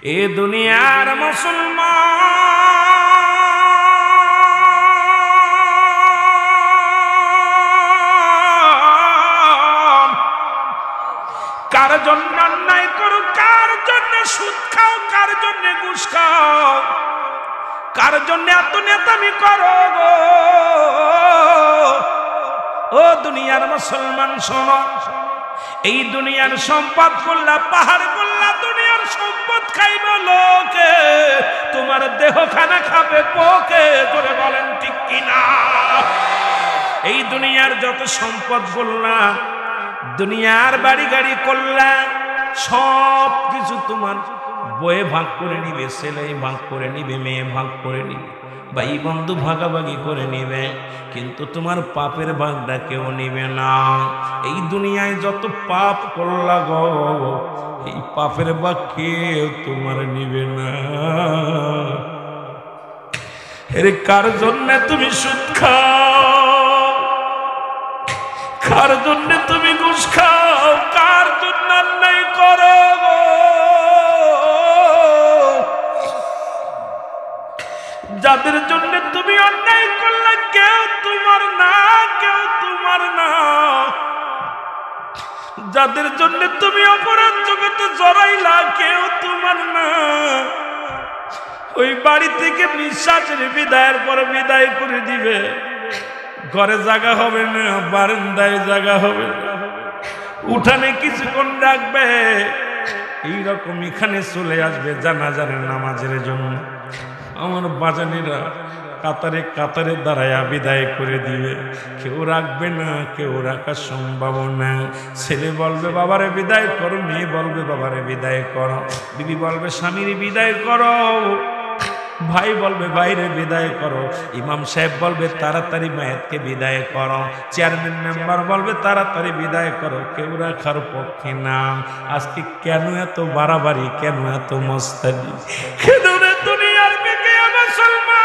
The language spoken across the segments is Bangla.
এ দুনিয়ার মুসলমান, কার জন্য অন্যায় করো, কার জন্য সুদ খাও, কার জন্য ঘুষ খাও, কার জন্য এত নেতামি করো গো। ও দুনিয়ার মুসলমান শোনো, এই দুনিয়ার সম্পদ করলা, পাহাড় করলা, দুনিয়ার সম্পদ খাইব লোকে, তোমার দেহ খানা খাবে পোকে। করে বলেন ঠিক কিনা? এই দুনিয়ার যত সম্পদ করলা, দুনিয়ার বাড়ি গাড়ি করলা, সব কিছু তোমার বয়ে ভাগ করে নিবে, ছেলে ভাগ করে নিবে, মেয়ে ভাগ করে নিবে, ভাই বন্ধু ভাগাভাগি করে নিবে, কিন্তু তোমার পাপের ভাগটা কেউ নিবে না। এই দুনিয়ায় যত পাপ করলা গো, এই পাপের ভাগ কেউ তোমার নিবে না। এর কার জন্য তুমি সুদ খাও, কার জন্য তুমি ঘুষ খাও, কার জন্য অন্যায় করো গো। যাদের জন্য তুমি অন্যায় করলে কেউ তোমার না, কেউ তোমার না। যাদের জন্য তুমি অপরাধ জগতে জড়াইলা কেউ তোমার না। ওই বাড়ি থেকে বিশ্বাসের বিদায়ের পর বিদায় করে দিবে, ঘরে জায়গা হবে না, বারান্দায় জায়গা হবে না, উঠানে কিছুক্ষণ রাখবে, এইরকম এখানে চলে আসবে জানাজার নামাজের জন্য। আমার বাজানিরা কাতারে কাতারে দাঁড়ায়া বিদায় করে দিবে, কেউ রাখবে না, কেউ রাখার সম্ভাবনা। ছেলে বলবে বাবারে বিদায় করো, মেয়ে বলবে বাবারে বিদায় করো, বিবি বলবে স্বামীর বিদায় করো, ভাই বলবে বাইরে বিদায় করো, ইমাম সাহেব বলবে তাড়াতাড়ি মায়েরকে বিদায় করো, চেয়ারম্যান মেম্বার বলবে তাড়াতাড়ি বিদায় করো, কেউ রাখার পক্ষে না। আজকে কেন এত বাড়াবাড়ি, কেন এত মস্তানি, কেন রে দুনিয়ার বেগে মুসলমান?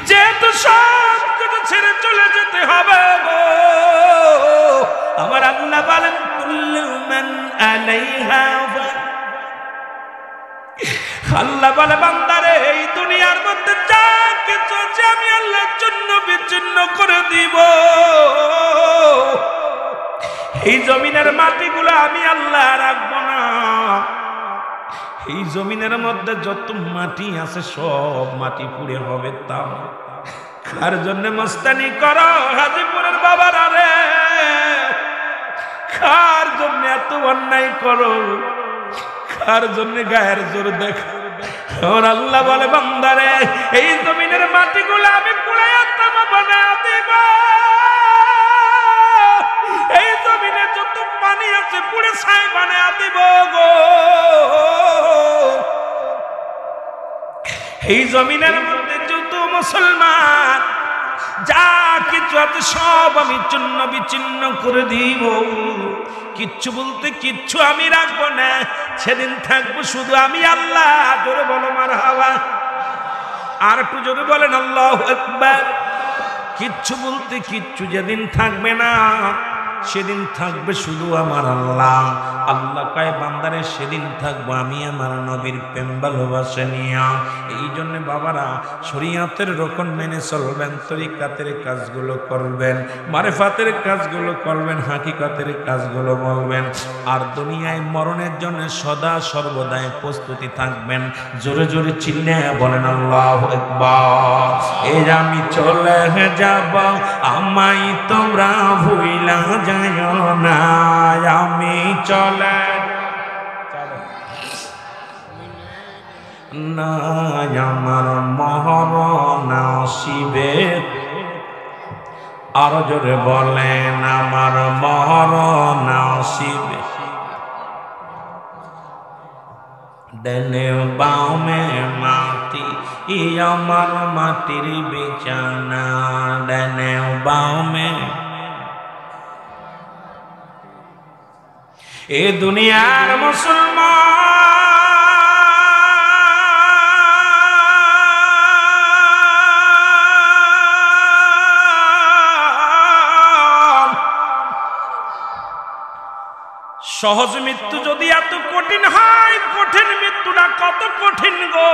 যেহেতু সব কিছু ছেড়ে চলে যেতে হবে গো, আমার আল্লাহ বলেন কুল্লু মান আলাইহা ফান। আল্লাহ বলে বান্দারে, এই দুনিয়ার মধ্যে যা কিছু আছে আমি আল্লাহর জন্য বিচ্ছিন্ন করে দিব। এই জমিনের মাটিগুলো আমি আল্লাহ রাখবো না। এই জমিনের মধ্যে যত মাটি আছে সব মাটি পুড়ে হবে তাম। কার জন্য মস্তানি করো হাজিপুরের বাবারা রে? কার জন্য এত অন্যায় করো? কার জন্য গায়ের জোর দেখো? আল্লাহ বলে বান্দারে, এই জমিনের মাটিগুলো আমি পুড়াইয়া তামা বানায়া দেব। এই জমিনে যত পানি আছে পুড়ে ছাই বানায়া দিব গো। এই জমিনের মধ্যে যত মুসলমান যা কিছু আছে সব আমি চূর্ণ বিচ্ছিন্ন করে দিব। কিচ্ছু বলতে কিচ্ছু আমি রাখবো না। সেদিন থাকবো শুধু আমি আল্লাহ। জোরে বলো মারহাবা। আর একটু জোরে বলেন আল্লাহু আকবার। কিচ্ছু বলতে কিচ্ছু যেদিন থাকবে না, সেদিন থাকবে শুধু আমার আল্লাহ। আল্লাহ কয় বান্দারে, সেদিন থাকবো আমি আমার নবীর প্রেম ভালোবাসা নিয়া। এই জন্য বাবারা শরীয়তের রকম মেনে চলবেন, তরিকাতের কাজগুলো করবেন, মারেফাতের কাজগুলো করবেন, হাকিকতের কাজগুলো বলবেন। আর দুনিয়ায় মরণের জন্য সদা সর্বদাই প্রস্তুতি থাকবেন। জোরে জোরে চিল্লে বলেন আল্লাহু আকবার। এই আমি চলে যাব, আমায় তোমরা ভুইলা যাও না। আমি চলে না, আমার মরণ আসিবে। আরো জোরে বলেন, আমার মরণ আসিবে। ডানে বামে মাটি, আমার মাটির বিছানা। ডানে বামে এ দুনিয়ার মুসলমান সহজ মৃত্যু যদি এত কঠিন হয়, কঠিন মৃত্যুটা কত কঠিন গো।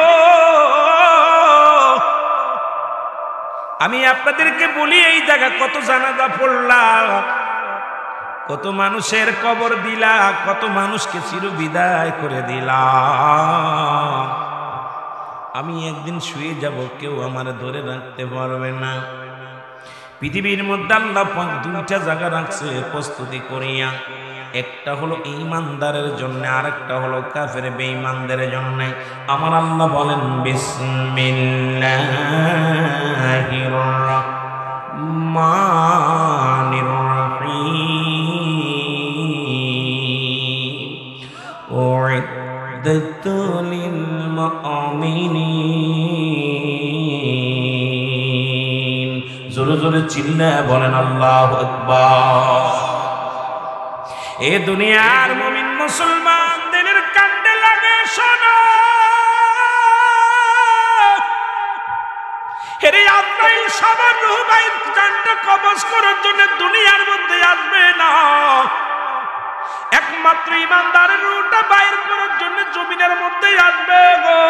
আমি আপনাদেরকে বলি, এই জায়গা কত জানাজা পড়লা, কত মানুষের কবর দিলা, কত মানুষকে চির বিদায় করে দিলা। আমি একদিন শুয়ে যাব, কেউ আমার ধরে রাখতে পারবে না। পৃথিবীর মধ্যে আল্লাহ পাক দুইটা জায়গা রাখছে প্রস্তুতি করিয়া, একটা হলো ঈমানদারের জন্য, আরেকটা হলো কাফের বেঈমানদের জন্য। আমার আল্লাহ বলেন বিসমিল্লাহির রহমানির রহিম উইদ্দাত লিল মুমিনিন। জোরে জোরে চিল্লায় বলেন আল্লাহু আকবার। এ দুনিয়ার মুমিন মুসলমান দিলের কান্দে লাগে শোনো, হেরে আজরাইল সবার রূহ বাইর জানটা কবজ করার জন্য দুনিয়ার মধ্যে আসবে না, একমাত্র ঈমানদারের রূহটা বাইর করার জন্য জমিনের মধ্যে আসবে গো।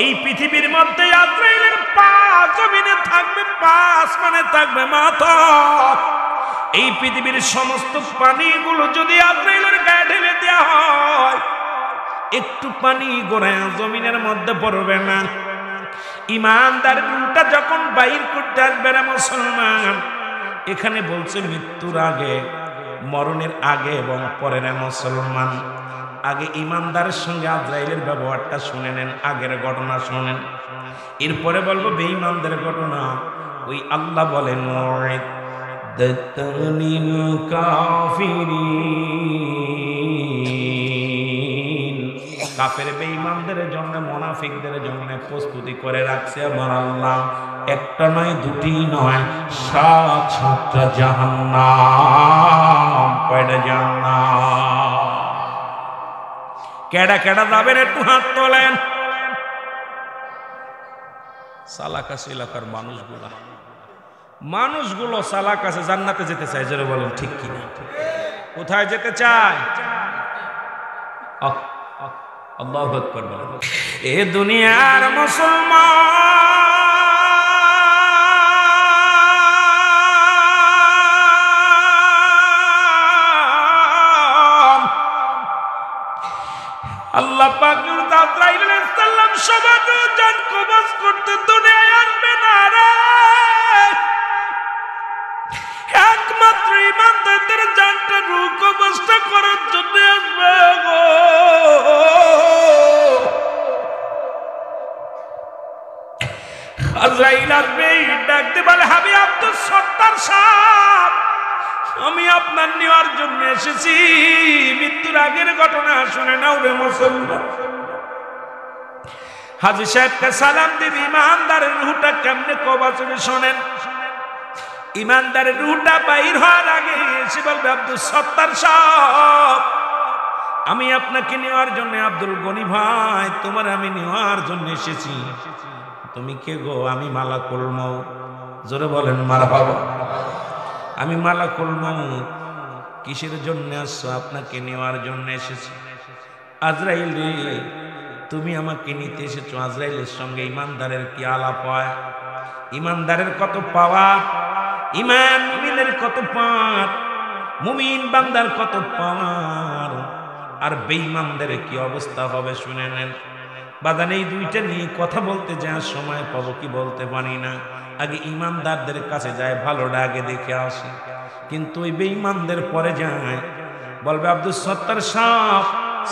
এই পৃথিবীর মধ্যে আজরাইলের পা জমিনে থাকবে, পা আসমানে থাকবে মাথা। এই পৃথিবীর সমস্ত পানিগুলো যদি আজরাইলের গায়ে ঢেলে দেওয়া হয়, একটু পানি গড়ে জমিনের মধ্যে পড়বে না। ঈমানদারের রূহটা যখন বাইর করতে আসবে না মুসলমান, এখানে বলছে মৃত্যুর আগে, মরণের আগে এবং পরে না মুসলমান। আগে ঈমানদারের সঙ্গে আজরাইলের ব্যবহারটা শুনে নেন, আগের ঘটনা শুনেন, এরপরে বলবো বেঈমানদের ঘটনা। ওই আল্লাহ বলেন কাফের বেঈমানদের জন্য, মুনাফিকদের জন্য প্রস্তুতি করে রাখছে আমার আল্লাহ। একটা নয়, দুটি নয়, 7-7টা জাহান্নাম। কয়টা জাহান্নাম? কেডা কেডা যাবেন একটু হাত তোলেন। সালাকাশ এলাকার মানুষগুলো সালাকাশে জান্নাতে যেতে চায়, জোরে বলেন ঠিক কিনা? কোথায় যেতে চায়? আল্লাহু আকবার বলেন। এ দুনিয়ার মুসলমান, আল্লাহ পাক আজরাইল আলাইহিস সালাম সবার জান কবজ করতে দুনিয়ায় আসবে না রে, একমাত্র ঈমানদারদের জানটা রূহ কবজটা করার জন্য আসবে গো। আজরাইল আসবে, ডাকতে বলে হাবিব আব্দুল সত্তার সাহেব, আমি আপনার নেওয়ার জন্য এসেছি। মৃত্যুর আগের ঘটনা শুনে নাও রে মুসলমান। হাজী সাহেবকে সালাম দিবি, ঈমানদারের রূহটা কেমনে কবজ হবে শোনেন। ঈমানদারের রূহটা বাইর হওয়ার আগে এসে বলবে আব্দুল সত্তার সাহেব, আমি আপনাকে নেওয়ার জন্য, আব্দুল গনি ভাই তোমার আমি নেওয়ার জন্য এসেছি। তুমি কে গো? আমি মালাকুল মউত। জোরে বলেন মারহাবা। আমি মালাকুল মউত। কিসের জন্য আসছো? আপনাকে নেওয়ার জন্য এসেছি। আজরাইল রে, তুমি আমাকে নিতে এসেছো। আজরাইলের সঙ্গে ঈমানদারের কি আলাপ হয়? ঈমানদারের কত পাওয়া, ঈমান মুমিনের কত পাওয়ার, মুমিন বান্দার কত পাওয়ার, আর বেঈমানদের কি অবস্থা হবে শুনে নেন। বাদান এই দুইটা নিয়ে কথা বলতে যাওয়ার সময় পাবো কি বলতে পারি না। আগে ঈমানদারদের কাছে যায়, ভালোটা আগে দেখে আসি, কিন্তু ওই বেঈমানদের পরে যায়। বলবে আব্দুল সত্তার সাহেব,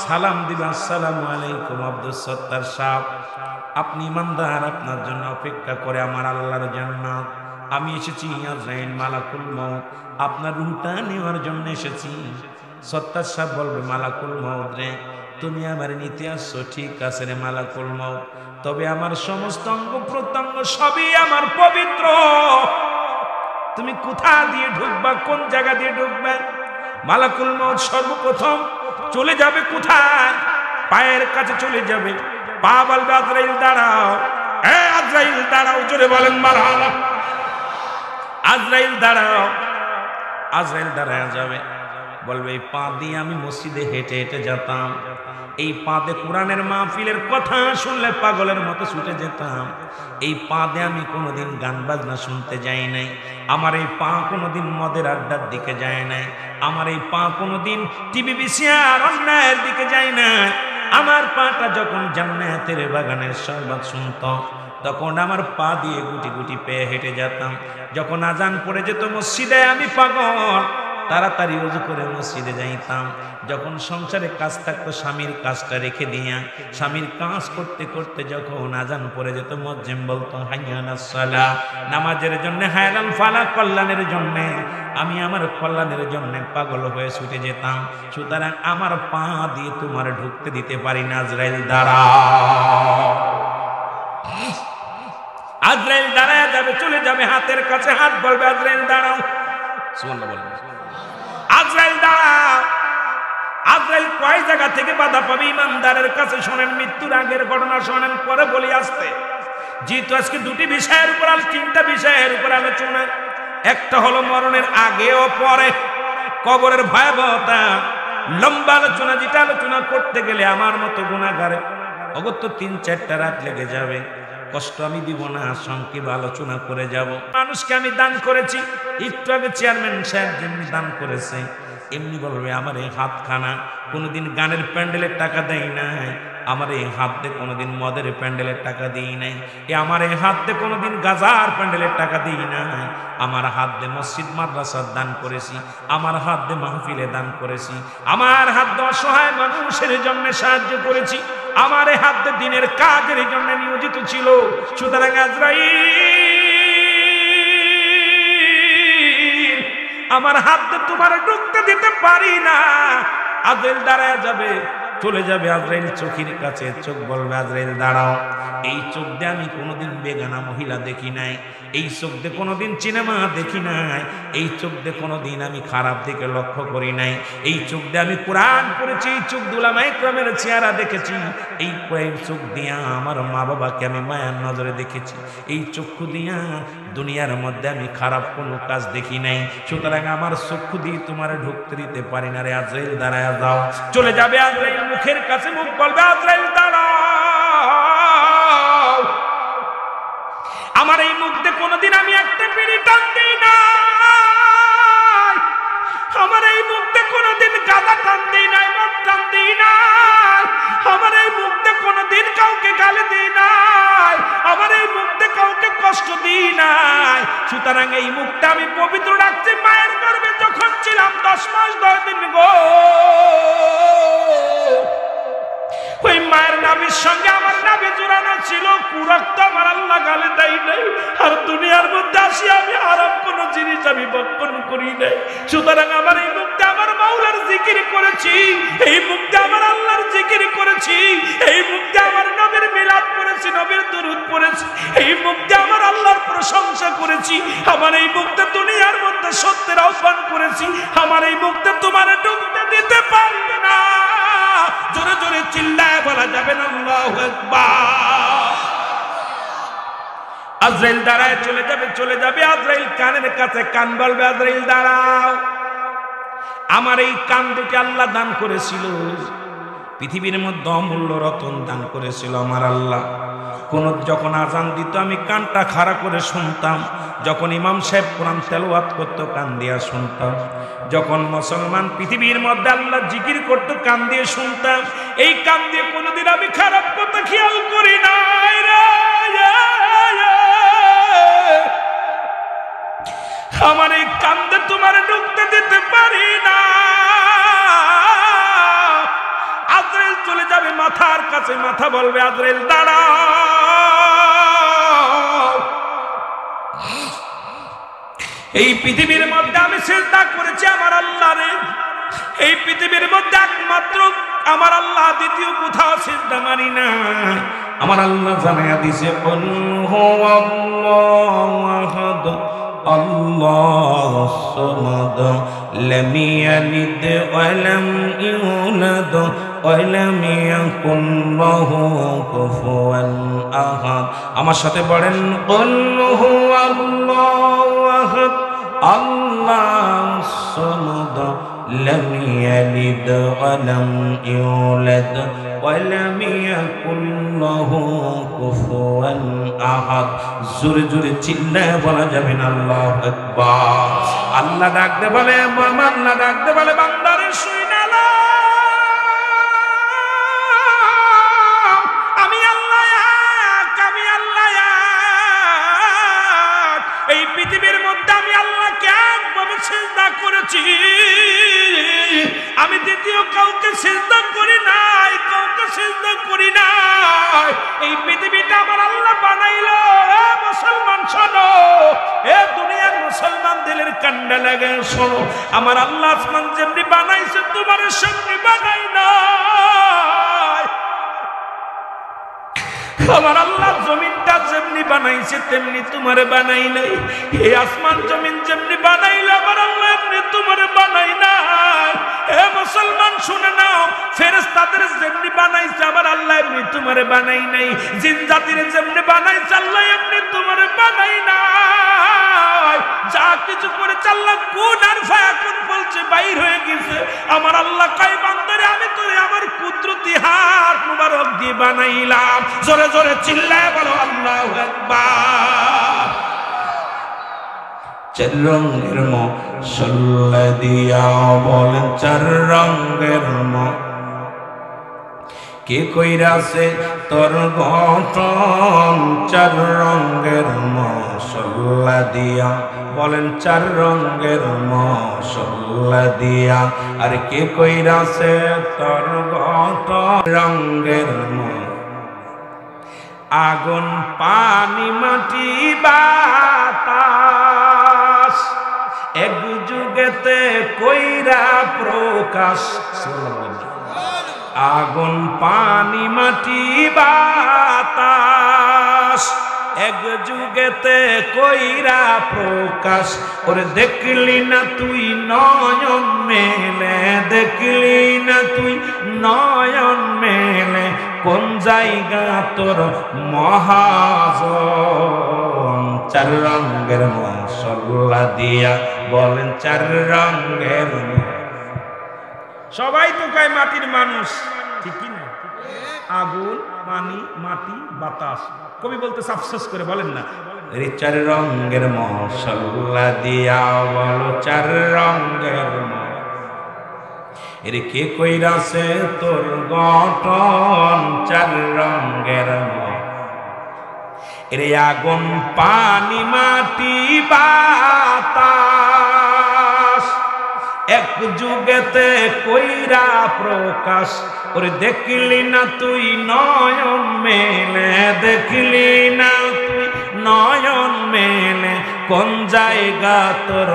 সালাম দিবে, আসসালামু আলাইকুম আব্দুল সত্তার সাহেব, আপনি ঈমানদার, আপনার জন্য অপেক্ষা করে আমার আল্লাহর জান্নাত। আমি এসেছি আজরাইল মালাকুল মউত, আপনার রূহটা নেওয়ার জন্য এসেছি। সত্তার সাহেব বলবে মালাকুল মউত রে, তুমি আমার নিতে আসছো, ঠিক আছে রে মালাকুল মউত, তবে আমার সমস্ত অঙ্গ প্রত্যঙ্গ সবই আমার পবিত্র। তুমি কোথা দিয়ে ঢুকবা, কোন জায়গা দিয়ে ঢুকবে? মালাকুল মউত সর্বপ্রথম চলে যাবে কোথায়? পায়ের কাছে চলে যাবে। পা বলবে আজরাইল দাঁড়াও, আজরাইল দাঁড়াও, জোরে বলেন মারহাবা। আজরাইল দাঁড়াও। আজরাইল দাঁড়ায় যাবে, বলবে এই পা দিয়ে আমি মসজিদে হেঁটে হেঁটে যেতাম, এই পাতে কোরআনের মাহফিলের কথা শুনলে পাগলের মতো ছুটে যেতাম, এই পা দিয়ে আমি কোনোদিন গান বাজনা শুনতে যাই নাই, আমার এই পা কোনোদিন মদের আড্ডার দিকে যায় নাই, আমার এই পা কোনোদিন টিভি বিসিআর অন্যায়ের দিকে যায় না, আমার পাটা যখন জান্নাতের বাগানের শরবত শুনত তখন আমার পা দিয়ে গুটি গুটি পেয়ে হেঁটে যেতাম, যখন আজান পড়ে যেত মসজিদে আমি পাগল তাড়াতাড়ি ওযু করে মসজিদে যাইতাম, যখন সংসারে কাজ থাকতো স্বামীর কাজটা রেখে দিয়া স্বামীর কাজ করতে করতে যখন আজান পড়ে যেত মুয়াজ্জিন বলতো হাইয়া আলাস সালাহ, নামাজের জন্য হায়ালাল ফালাহ, কল্যাণের জন্য, আমি আমার কল্যাণের জন্য পাগল হয়ে ছুটে যেতাম। সুতরাং আমার পা দিয়ে তোমার ঢুকতে দিতে পারি না। আজরাইল দাঁড়াও, আজরাইল দাঁড়ায় যাবে, চলে যাবে হাতের কাছে, হাত বলবে আজরাইল দাঁড়াও, সুবহানাল্লাহ বলবে আজরাইল দাঁড়াও। আজরাইল কয় জায়গা থেকে বাধা পাবে ইমানদারের কাছে শোনেন, মৃত্যুর আগের ঘটনা শোনেন, পরে বলি আসতে। যেহেতু আজকে দুটি বিষয়ের উপর, তিনটা বিষয়ের উপর আলোচনা, একটা হলো মরণের আগে ও পরে, কবরের ভয়াবহতা, লম্বা আলোচনা, যেটা আলোচনা করতে গেলে আমার মতো গুনাহগারে অগত্য ৩-৪টা রাত লেগে যাবে, কষ্ট আমি দিব না, সংক্ষেপে আলোচনা করে যাব। মানুষকে আমি দান করেছি, একটু আগে চেয়ারম্যান সাহেব যেমনি দান করেছে এমনি বলবে আমার এই হাতখানা কোনোদিন গানের প্যান্ডেলের টাকা দেয় নাই, আমার এই হাত দিয়ে কোনোদিন মদের প্যান্ডেলের টাকা দিই নাই, আমার এই হাত দিয়ে কোনোদিন গাজার প্যান্ডেলের টাকা দিই নাই, আমার হাত দিয়ে মসজিদ মাদ্রাসার দান করেছি, আমার হাত দিয়ে মাহফিলে দান করেছি, আমার হাত দিয়ে অসহায় মানুষের জন্য সাহায্য করেছি, আমার এই হাত দিয়ে দিনের কাজের জন্য নিয়োজিত ছিল। সুতরাং আজরাইল আমার হাত দিয়ে তোমার ঢুকতে দিতে পারি না। আজরাইল দাঁড়ায় যাবে, চলে যাবে আজরাইল চোখের কাছে, চোখ বলবে আজরাইল দাঁড়াও। এই চোখ দিয়ে আমি কোনোদিন বেগানা মহিলা দেখি নাই, এই চোখ দিয়ে কোনোদিন সিনেমা দেখি নাই, এই চোখ দিয়ে কোনোদিন আমি খারাপ দিকে লক্ষ্য করি নাই, এই চোখ দিয়ে আমি কোরআন পড়েছি, এই চোখ দিয়ে উলামায়ে কেরামের চেহারা দেখেছি, এই চোখ দিয়ে আমার মা বাবাকে আমি মায়ার নজরে দেখেছি, এই চক্ষু দিয়া দুনিয়ার মধ্যে আমি খারাপ কোনো কাজ দেখি নাই। সুতরাং আমার চক্ষু দিয়ে তোমার ঢুকতে দিতে পারি না রে। আজরাইল দাঁড়ায় যাও, চলে যাবে আজরাইল মুখের কাছে, মুখ বলবে আজরাইল দাঁড়াও। আমার এই মুখ দিয়ে কোনোদিন আমি একটা বিড়ি টান দিই না, আমার এই মুখ দিয়ে কোনোদিন গাঁজা টান দিই নাই, মদ টান দিই নাই, আমার এই মুখ দিয়ে কোনোদিন কাউকে গালি দিই নাই, আমার এই মুখ দিয়ে কাউকে কষ্ট দিই নাই। সুতরাং এই মুখটা আমি পবিত্র রাখছি। মায়ের গর্ভে যখন ছিলাম 10 মাস 10 দিন গো, ওই মায়ের নাভির সঙ্গে আমার নাভি জোড়ানো ছিল, কুরক্ত আমার আল্লাহ গালে দেয় নাই। আর দুনিয়ার মধ্যে আসি আমি হারাম কোন জিনিস আমি ভক্ষণ করি নাই। সুতরাং আমার এই মুখটা আমার মাওলার জিকির করেছি, এই মুখটা আমার আল্লাহর জিকির করেছি, এই মুখটা আমার নবীর মিলাদ করেছি, নবীর দুরূদ পড়েছি, এই মুখটা আমার আল্লাহর প্রশংসা করেছি, আমার এই মুখটা দুনিয়ার মধ্যে সত্যের আহ্বান করেছি, আমার এই মুখটা তোমার ডুবতে দিতে পারি না। জোরে জোরে চিল্লায় বলা যাবে না আল্লাহু আকবার। আজরাইল দাঁড়ায় চলে যাবে, চলে যাবে আজরাইল কানের কাছে, কান বলবে আজরাইল দাঁড়াও। আমার এই কান দুটি আল্লাহ দান করেছিল, পৃথিবীর মধ্যে অমূল্য রতন দান করেছিল আমার আল্লাহ। যখন আজান দিত আমি কানটা খাড়া করে শুনতাম, যখন ইমাম সাহেব কোরআন তেলাওয়াত করতো কান দিয়া শুনতাম, যখন মুসলমান পৃথিবীর মধ্যে আল্লাহ জিকির করতো কান দিয়ে শুনতাম। এই কান দিয়ে কোনোদিন আমি খারাপ কথা খেয়াল করি নাই রে। আমার এই কান দিয়ে তোমার ঢুকতে দিতে পারি না। আজরাইল চলে যাবে মাথার কাছে, মাথা বলবে আজরাইল দাঁড়াও। এই পৃথিবীর মধ্যে আমি সিজদা করেছি আমার আল্লাহরে, এই পৃথিবীর মধ্যে একমাত্র আমার আল্লাহ, দ্বিতীয় কোথাও সিজদা মারি না। আমার আল্লাহ জানায়া দিয়েছে কুল হুয়াল্লাহু আহাদ আল্লাহুস সামাদ লাম ইয়ালিদ ওয়া লাম ইউলাদ ওয়া লাম ইয়াকুল লাহু কুফুয়ান আহাদ। আমার সাথে পড়েন কুল হুয়াল্লাহু আহাদ আল্লাহুস সামাদ লাম ইয়ালিদ ওয়া লাম ইউলাদ ওয়া লাম ইয়াকুল লাহু কুফুয়ান আহাদ। জোরে জোরে চিল্লায় বলা যাবে না আল্লাহু আকবার। আল্লাহ ডাকতে বলে, আল্লাহ ডাকতে বলে বান্দারে শুইনা লা, আমি আল্লাহ এক, আমি আল্লাহ এক। এই পৃথিবীর মধ্যে আমি আল্লাহকে একভাবে সিজদা করেছি, আমি দ্বিতীয় কাউকে সিজদা করি নাই, কাউকে সিজদা করি নাই। এই পৃথিবীটা আমার আল্লাহ বানাইলো। মুসলমান শোনো, এ দুনিয়ার মুসলমান দিলের কান্ডা লাগে শোনো, আমার আল্লাহ আসমান যেমনি বানাইছে তোমার সেমনি বানাই নাই। আমার আল্লাহ জমিনটা যেমনি বানাইছে তেমনি তোমারে বানাই নাই। এই আসমান জমিন যেমনি বানাইলো আমার আল্লাহ এমনি তোমারে বানাই নাই। হে মুসলমান শুনে নাও, ফেরেশতাদের যেমনি বানাইছে আমার আল্লাহ এমনি তোমারে বানাই নাই। জিন জাতির যেমনি বানাইছে আল্লাহ এমনি তোমারে বানাই নাই। যা কিছু করেছে আল্লাহ কুন আর ফায়াকুন বলছে বাইর হয়ে গেছে। আমার আল্লাহ কয় বান্দারে আমি তোরে আমার কুদরতি হাত মুবারক দিয়ে বানাইলাম। জোরে জোরে চিল্লায় বলো আল্লাহু আকবার। চার রঙের মশলা দিয়া বলেন চার রঙের কে কইরাছে তোর গঠন। চার রঙের মশলা দিয়া বলেন চার রঙের মশলা দিয়া, আর কে কইরাছে তোর গঠন। রঙের আগুন পানি মাটি বাতাস এক যুগেতে কইরা প্রকাশ। আগুন পানি মাটি বাতাস এক যুগেতে কইরা প্রকাশ। ওরে দেখলি না তুই নয়ন মেলে, দেখলি না তুই নয়ন মেলে, কোন জায়গা তোর মহাজন। চার রঙের মশলা দিয়া বলেন চার রঙের। সবাই তো কয় মাটির মানুষ, ঠিক না? আগুন পানি মাটি বাতাস। কবি বলতে আফসোস করে বলেন না রে চার রঙের মশলা দিয়া বলো চার রঙের। এরে কে কইরাছে তোর গঠন চার রঙের। এরে আগুন পানি মাটি বাতাস এক যুগেতে কইরা প্রকাশ। ওরে দেখলি না তুই নয়ন মেলে, দেখলি না তুই নয়ন মেলে, কোন জায়গা তোর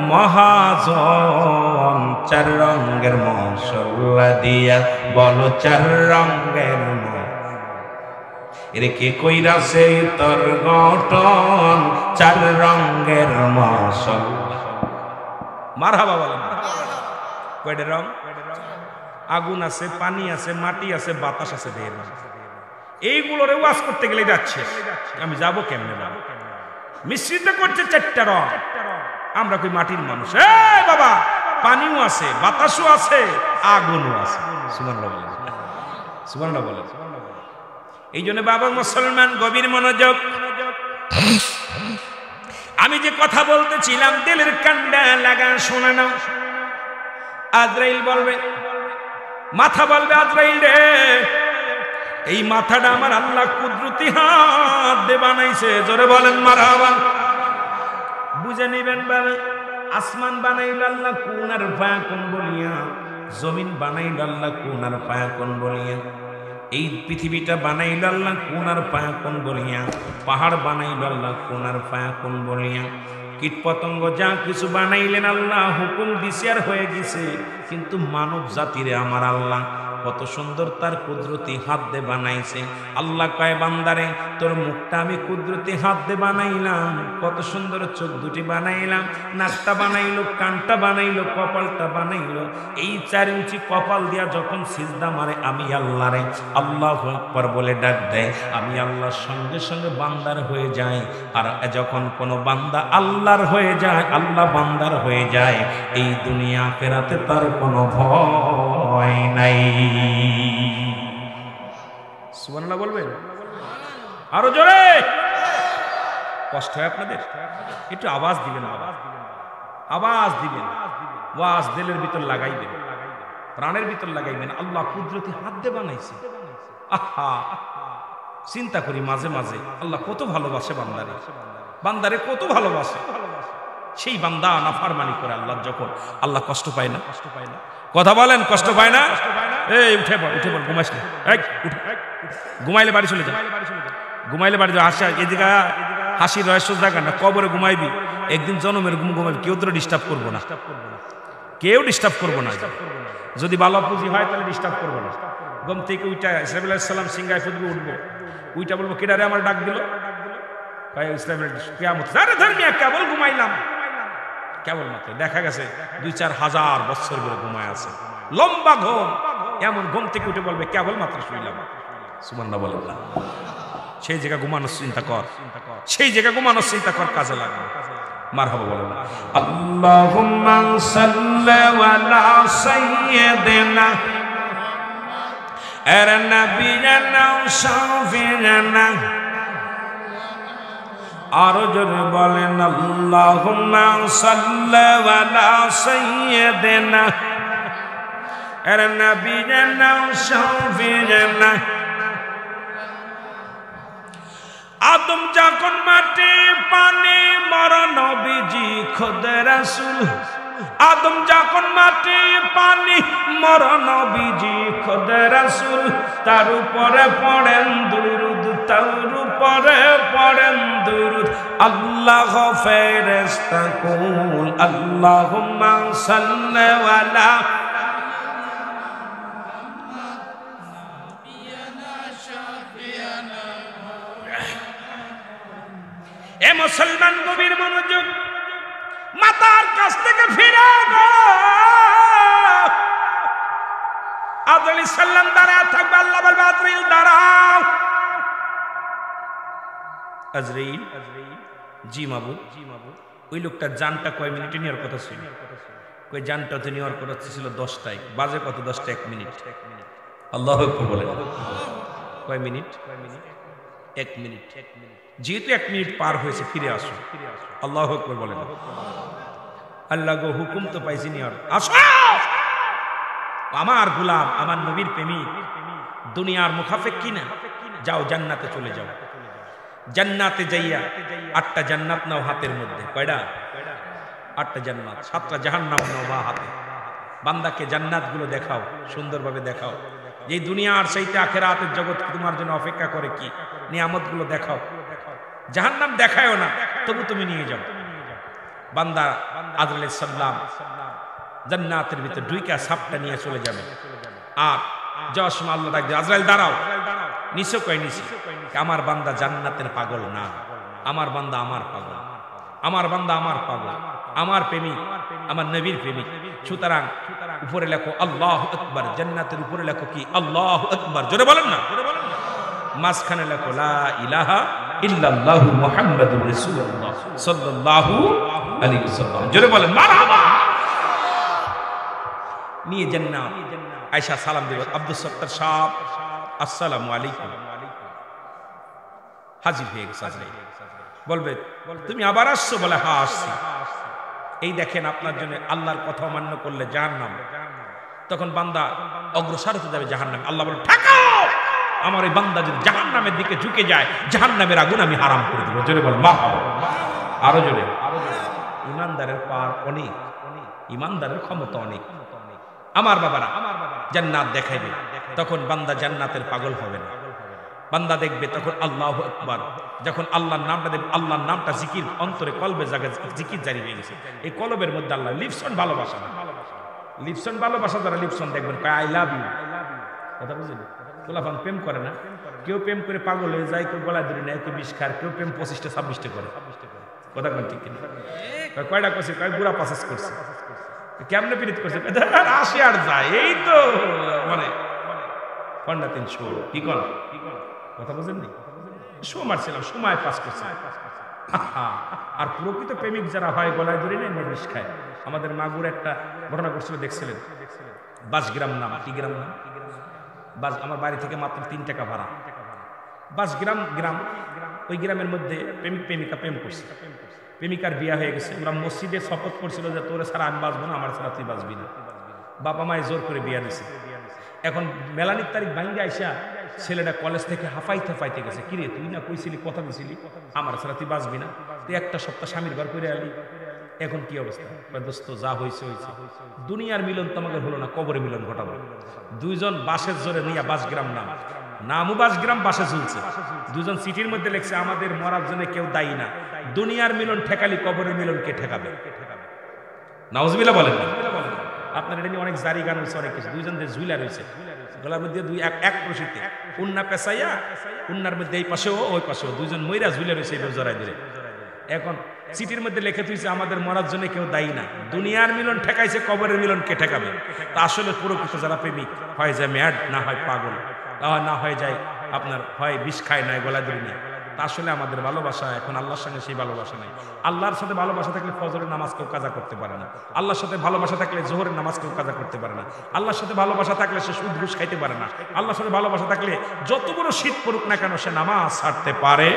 মহাজন। চার রঙের মশলা দিয়া বলো চার রঙের। এরে কে কইরাছে তোর গঠন চার রঙের মশলা। মারহাবা বলেন। কয়টা রং? আগুন আছে, পানি আছে, মাটি আছে, বাতাস আছে। এইগুলোরে ওয়াজ করতে গেলে যাচ্ছে, আমি যাবো কেমনে? মিশ্রিত করছে চারটা রং। আমরা কই মাটির মানুষ। এই বাবা, পানিও আছে, বাতাসও আছে, আগুনও আছে। সুবহানাল্লাহ বলেন, সুবহানাল্লাহ বলেন। এই জন্য বাবা মুসলমান গভীর মনোযোগ। আমি যে কথা বলতেছিলাম দিলের কান্ডা লাগা শোনা নাও। আজরাইল বলবে, মাথা বলবে আজরাইল রে এই মাথাটা আমার আল্লাহ কুদরতি হাত দিয়ে বানাইছে। জোরে বলেন মারহাবা। বুঝে নিবেন বাবা, আসমান বানাইল আল্লাহ কুন আর ফায়াকুন বলিয়া, জমিন বানাইল আল্লাহ কুন আর ফায়াকুন বলিয়া, এই পৃথিবীটা বানাইল আল্লাহ কুন আর ফায়াকুন বলিয়া, পাহাড় বানাইল আল্লাহ কুন আর ফায়াকুন বলিয়া, কীট পতঙ্গ যা কিছু বানাইলেন আল্লাহ হুকুম দিছে আর হয়ে গেছে। কিন্তু মানব জাতিরে আমার আল্লাহ কত সুন্দর তার কুদরতি হাত দিয়ে বানাইছে। আল্লাহ কয় বান্দারে তোর মুখটা আমি কুদরতি হাত দিয়ে বানাইলাম, কত সুন্দর চোখ দুটি বানাইলাম, নাকটা বানাইলো, কানটা বানাইলো, কপালটা বানাইলো। এই 4 ইঞ্চি কপাল দিয়া যখন সিজদা মারে আমি আল্লাহ রে আল্লাহু আকবার বলে ডাক দেয়, আমি আল্লাহর সঙ্গে সঙ্গে বান্দার হয়ে যাই। আর যখন কোনো বান্দা আল্লাহর হয়ে যায়, আল্লাহ বান্দার হয়ে যায়, এই দুনিয়া আখিরাতে তার কোনো ভয় নাই। সুবহানাল্লাহ বলবেন আরো জোরে। কষ্ট হয় আপনাদের? একটু আওয়াজ দিবেন, আওয়াজ দিবেন, ওয়াজ দিলের ভিতর লাগাইবেন, প্রাণের ভিতর লাগাইবেন। আল্লাহ কুদরতি হাত দিয়ে বানাইছে। আহা, চিন্তা করি মাঝে মাঝে আল্লাহ কত ভালোবাসে বান্দারে, বান্দারে কত ভালোবাসে। সেই বান্দা নাফরমানি করে আল্লাহ যখন, আল্লাহ কষ্ট পায় না? কথা বলেন, কষ্ট পায় না? এই উঠে পড়, উঠে পড়, ঘুমাইস না, ঘুমাইলে বাড়ি চলে যা, ঘুমাইলে বাড়ি যা। হাসি এদিকে, হাসির রহস্য জায়গা না, কবরে ঘুমাইবি, একদিন জনমের ঘুম ঘুমাইবি, কেউ তোর ডিস্টার্ব করবো না, কেউ ডিস্টার্ব করবো না। যদি ভালো পুঁজি হয় তাহলে ডিস্টার্ব করবো না। ঘুম থেকে উইটা ইসরাইল আলাইহিস সালাম সিংহায় ফুটবে, উঠবো, উইটা বলবো কেডারে আমার ডাক দিল, ইসলামের কিয়ামত। আরে ধর্মিয়া কেবল ঘুমাইলাম, কেবল মাত্র দেখা গেছে 2-4 হাজার বছর ধরে ঘুমায় আছে, লম্বা ঘুম। এমন ঘুম থেকে উঠে বলবে কেবল মাত্র শুইলাম। সুবহানাল্লাহ বলেন না? সেই জায়গা ঘুমানোর চিন্তা কর, সেই জায়গা ঘুমানোর চিন্তা কর, কাজে লাগবে। মারহাবা বলেন না? আল্লাহুম্মা সাল্লি আলা সাইয়্যিদিনা আর নবিয়ানা শাফিয়ানা। আরো জোরে বলেন আল্লাহুম্মা সাল্লি আলা সাইয়্যিদিনা আর নবিয়ানা শাফিয়ানা। আদম যখন মাটি পানি মর নবীজি খোদ রাসূল, আদম যখন মাটি পানি মর নবীজি খোদ রাসূল। তার উপরে পড়েন দুরুদ, তার উপরে পড়েন দুরুদ। আল্লাহ ফেরেশতা কুল আল্লাহুম্মা সাল্লি আলা এ মুসলমান গভীর মনোযোগ, মাতার কাছ থেকে ফিরে আদম আলাইহিস সালাম দাঁড়ায় থাকবে। আল্লাহ বলবে আজরাইল দাঁড়াও। আজরাইল, জি মাবুদ। ওই লোকটা জানটা কয় মিনিটে নেওয়ার কথা ছিল? কই জানটা তো নেওয়ার কথা ছিল 10টায়, বাজে কত? 10টা 1 মিনিট। আল্লাহু আকবার বলে। কয় মিনিট? 1 মিনিট। যেহেতু 1 মিনিট পার হয়েছে, ফিরে আসো। আল্লাহু আকবার বলে। আল্লাহ গো হুকুম তো পাইছি নি, আর আসো। আমার গোলাম, আমার নবীর প্রেমিক, দুনিয়ার মুখাফেক্ষী না, যাও জান্নাতে চলে যাও। জান্নাতে যাইয়া 8টা জান্নাত নাও হাতের মধ্যে। কয়টা? 8টা জান্নাত, 7টা জাহান্নাম নাও বা হাতে। বান্দাকে জান্নাতগুলো দেখাও, সুন্দরভাবে দেখাও। এই দুনিয়ার চাইতে আখিরাতের জগৎ তোমার জন্য অপেক্ষা করে, কি নিয়ামতগুলো দেখাও। জাহান্নাম দেখায়ও না, তবু তুমি নিয়ে যাও। বান্দা আদম আলাইহিস সালাম জান্নাতের ভিতর ঢুইকা সাপটা নিয়ে চলে যাবে। আর যাওয়ার সময় আল্লাহ ডাক দিয়ে আজরাইল দাঁড়াও। নিচে কয় নিচে, আমার বান্দা জান্নাতের পাগল না, আমার বান্দা আমার পাগল, আমার বান্দা আমার পাগল, আমার প্রেমিক, আমার নবীর প্রেমিক। সুতরাং উপরে লেখো আল্লাহু আকবার, জান্নাতের উপরে লেখো কি? আল্লাহু আকবার। জোরে বলেন না? মাঝখানে লেখো লা ইলাহা ইল্লাল্লাহু মুহাম্মাদুর রাসূলুল্লাহ সাল্লাল্লাহু আলাইহি ওয়াসাল্লাম। জোরে বলেন মারহাবা। নিয়ে জান্নাত আয়েশা সালাম দিল, আব্দুল সত্তার সাহেব আসসালামু আলাইকুম। হাজির হয়ে গেছে আজরাইল। বলবে তুমি আবার আসছো? বলে হ্যাঁ আসছি। এই দেখেন আপনার জন্য আল্লাহর কথা অমান্য করলে জাহান্নাম। তখন বান্দা অগ্রসর হতে যাবে জাহান্নামে। আল্লাহ বলে ঠেকাও, আমার এই বান্দা যদি জাহান্নামের দিকে ঝুঁকে যায়, জাহান্নামের আগুন আমি হারাম করে দেব। জোরে বল মারহাবা। আরো জোরে। ইমানদারের পার অনেক, ইমানদারের ক্ষমতা অনেক। আমার বাবারা জান্নাত দেখাইবে, তখন বান্দা জান্নাতের পাগল হবে না। বান্দা দেখবে তখন আল্লাহু আকবার। যখন আল্লাহর নামটা দেখবে, আল্লাহর নামটা জিকির অন্তরে কলবে জায়গায় জিকির জারি হয়ে গেছে। এই কলবের মধ্যে আল্লাহ লিপসন ভালোবাসা না, লিপসন ভালোবাসা, যারা লিপসন দেখবেন আই লাভ ইউ, কথা বুঝলেন? পোলাপান প্রেম করে না, কেউ প্রেম করে পাগল হয়ে যায়, কেউ গলায় ধরে নেয়, কেউ বিষ খায়, কেউ প্রেম 25টা 26টা করে। কথা বলেন ঠিক কিনা? কয়টা করছে? কয় বুড়া পাসাস করছে। কেমনে পীড়িত করছে? আসে আর যায়, এই তো মানে পন্ডা 300 কি কর কথা বুঝেন নি? শো মারছিলাম, সময় পাস করছে। আর প্রকৃত প্রেমিক যারা হয় গলায় ধরে নেয়, বিষ খায়। আমাদের মাগুর একটা ঘটনা করছিল, দেখছিলেন? বাসগ্রাম নাম, কি গ্রাম নাম? আমার বাড়ি থেকে মাত্র 3 টাকা ভাড়া। বাসগ্রাম গ্রাম, ওই গ্রামের মধ্যে প্রেমিক প্রেমিকা প্রেম করছে, প্রেমিকার বিয়া হয়ে গেছে। ওরা মসজিদে শপথ করছিল যে তোরে ছাড়া আমি বাঁচবো না, আমার ছাড়া তুই বাঁচবি না। বাবা মায় জোর করে বিয়া দিছে। এখন মেলানির তারিখ ভাঙ্গে আইসা ছেলেটা কলেজ থেকে হাফাইতে গেছে, কিরে তুই না কইছিলি, কথা দিছিলি আমার ছাড়া তুই বাঁচবি না, তুই একটা সপ্তাহ স্বামীর ঘর করে আলি, এখন কি অবস্থা? দোস্ত যা হয়েছে হয়েছে, দুনিয়ার মিলন তোমাকে হলো না, কবরে মিলন ঘটাবো। দুইজন বাসের জোরে নিয়ে, বাসগ্রাম নামও বাসগ্রাম, বাসে ঝুলছে। দুজন সিটির মধ্যে লেখছে আমাদের মরার জন্য কেউ দায়ী না, দুনিয়ার মিলন ঠেকালি, কবরের মিলন কে ঠেকাবে? নাউজুবিল্লাহ বলেন না? আপনার এটা নিয়ে অনেক জারি গান হয়েছে, অনেক কিছু। দুইজন ঝুলা রয়েছে গলার মধ্যে, এক রশিতে উন্না পেঁচাইয়া, উন্নার মধ্যে এই পাশেও ওই পাশেও দুইজন মইরা ঝুলে রয়েছে এই জড়াই ধরে। এখন সিটির মধ্যে লিখে তুইছে আমাদের মরার জন্য কেউ দায়ী না, দুনিয়ার মিলন ঠেকাইছে, কবরের মিলন কে ঠেকাবে? তা আসলে প্রকৃত যারা প্রেমিক হয় যায় ম্যাড, না হয় পাগল, না হয়ে যায় আপনার হয় বিষ খায়, নাই গলা ধরে নেয়। তা আসলে আমাদের ভালোবাসা এখন আল্লাহর সঙ্গে সেই ভালোবাসা নাই। আল্লাহর সাথে ভালোবাসা থাকলে ফজরের নামাজ কেউ কাজা করতে পারে না, আল্লাহর সাথে ভালোবাসা থাকলে জোহরের নামাজ কেউ কাজা করতে পারে না, আল্লাহর সাথে ভালোবাসা থাকলে সে সুদ ঘুষ খাইতে পারে না, আল্লাহর সাথে ভালোবাসা থাকলে যত বড় শীত পড়ুক না কেন সে নামাজ ছাড়তে পারে।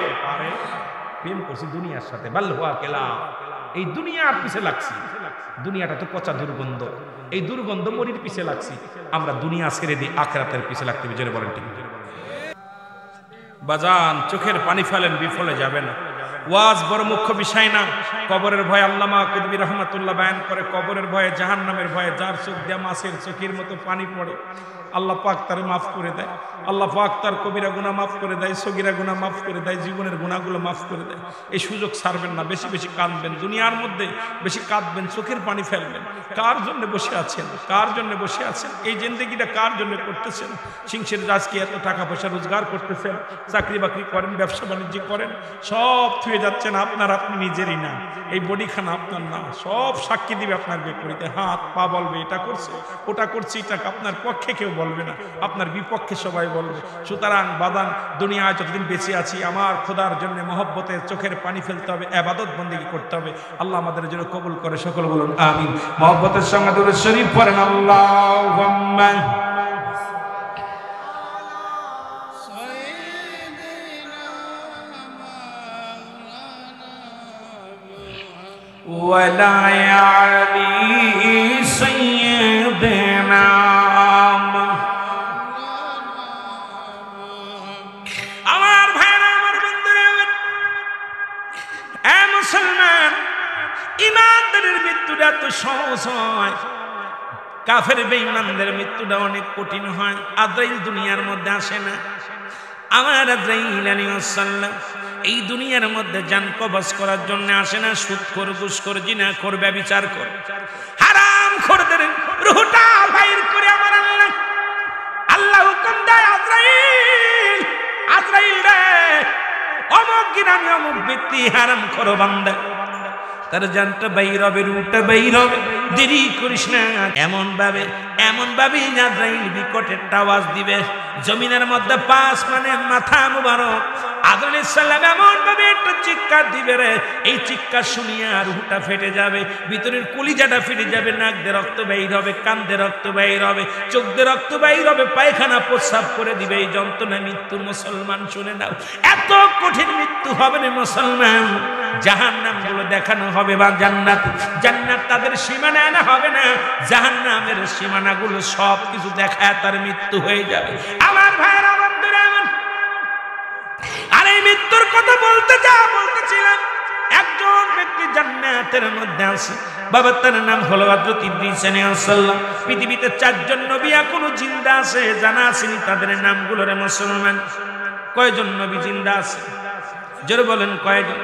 প্রেম করছি দুনিয়ার সাথে, বাল্হুয়া কেলা, এই দুনিয়ার পিছে লাগছি, দুনিয়াটা তো পচা দুর্গন্ধ, এই দুর্গন্ধ মরির পিছে লাগছি, আমরা দুনিয়া ছেড়ে দিই, আখিরাতের পিছে লাগতে বিজয় বলেন ঠিক? বাজান চোখের পানি ফেলেন, বিফলে যাবে না। ওয়াজ বড় মুখ্য বিষয় না। কবরের ভয় আল্লামা কুতুবী রহমাতুল্লাহ বয়ান করে, কবরের ভয়ে, জাহান্নামের ভয়ে যার চোখ দিয়ে মাছের চোখের মতো পানি পড়ে, আল্লাহ পাক তার মাফ করে দেয়, আল্লাহ পাক তার কবিরা গুনাহ মাফ করে দেয়, সগীরা গুনাহ মাফ করে দেয়, জীবনের গুনাহগুলো মাফ করে দেয়। এই সুযোগ ছাড়বেন না, বেশি বেশি কাঁদবেন, দুনিয়ার মধ্যে বেশি কাঁদবেন, চোখের পানি ফেলবেন। কার জন্য বসে আছেন? কার জন্য বসে আছেন? এই জিন্দেগিটা কার জন্য করতেছেন? সিংসের আজকে এত টাকা পয়সা রোজগার করতেছেন, চাকরি বাকরি করেন, ব্যবসা বাণিজ্য করেন, সব থুয়ে যাচ্ছেন আপনার, আপনি নিজেরই না, এই বডিখানা আপনার না, সব সাক্ষী দিবে আপনার বিপরীতে, হাত পা বলবে এটা করছে ওটা করছে, এটা আপনার পক্ষে কেউ বলবে না, আপনার বিপক্ষে সবাই বলবে। সুতরাং বাদান দুনিয়ায় যতদিন বেঁচে আছি আমার খোদার জন্য মহব্বতের চোখের পানি ফেলতে হবে, ইবাদত বন্দেগী করতে হবে। আল্লাহ আমাদের জন্য কবুল করে, সকল বলুন আমিন। মহব্বতের সঙ্গে দুরূদ শরীফ পড়েন, আল্লাহুম্মা ওয়ালা আলি সাইয়্যিদিনা। আমার ভাইরা, আমার বন্ধুরা, এ মুসলমান, ইমানদারের মৃত্যুটা তো সহজ হয়, কাফের বেঈমানদের মৃত্যুটা অনেক কঠিন হয়। আজরাইল দুনিয়ার মধ্যে আসে না। আমার আজরাইল আলাইহিস সালাম এই দুনিয়ার মধ্যে জান কবজ করার জন্য আসে না। সুদখোর, ঘুষখোর, জিনাখোর, ব্যভিচার কর, হারামখোরদের রূহটা বাইর করে আমার আল্লাহ হুকুম দেয়, আজরাইল, আজরাইল রে, অমুক গিরানি অমুক ব্যক্তি হারামখোর বান্দা, তার জানটা বাইর হবে, রূহটা বাইর হবে, দেরি করিস না। এমন ভাবে আজরাইল বিকটের আওয়াজ দিবে, জমিনের মধ্যে 5 মানে মাথা মুবারক আদম আলাইহিস সালাম এমন ভাবে একটা চিৎকার দিবে রে, এই চিৎকার শুনিয়া রূহটা ফেটে যাবে, ভিতরের কলিজাটা ফেটে যাবে, নাক দিয়ে রক্ত বের হবে, কান দিয়ে রক্ত বের হবে, চোখ দিয়ে রক্ত বের হবে, পায়খানা প্রস্রাব করে দিবে। এই যন্ত্রণা মৃত্যু মুসলমান শুনে নাও, এত কঠিন মৃত্যু হবে না মুসলমান। জাহান্নাম গুলো দেখানো হবে বা জান্নাত, জান্নাত তাদের সীমানা আনা হবে না, জাহান্নামের সীমানা গুলো সব কিছু দেখায় তার মৃত্যু হয়ে যাবে। আমার ভাইরা, বন্ধুরা, আর এই মৃত্যুর কথা বলতেছিলাম, একজন ব্যক্তি জান্নাতের মধ্যে আছে, বাবা তার নাম হলো হযরত ইদ্রিস আলাইহিস সালাম। পৃথিবীতে 4 জন নবী এখনো জিন্দা আছে, জানা আসেনি তাদের নামগুলো রে মুসলমান। কয়জন নবী জিন্দা আছে? জোরে বলেন কয়জন?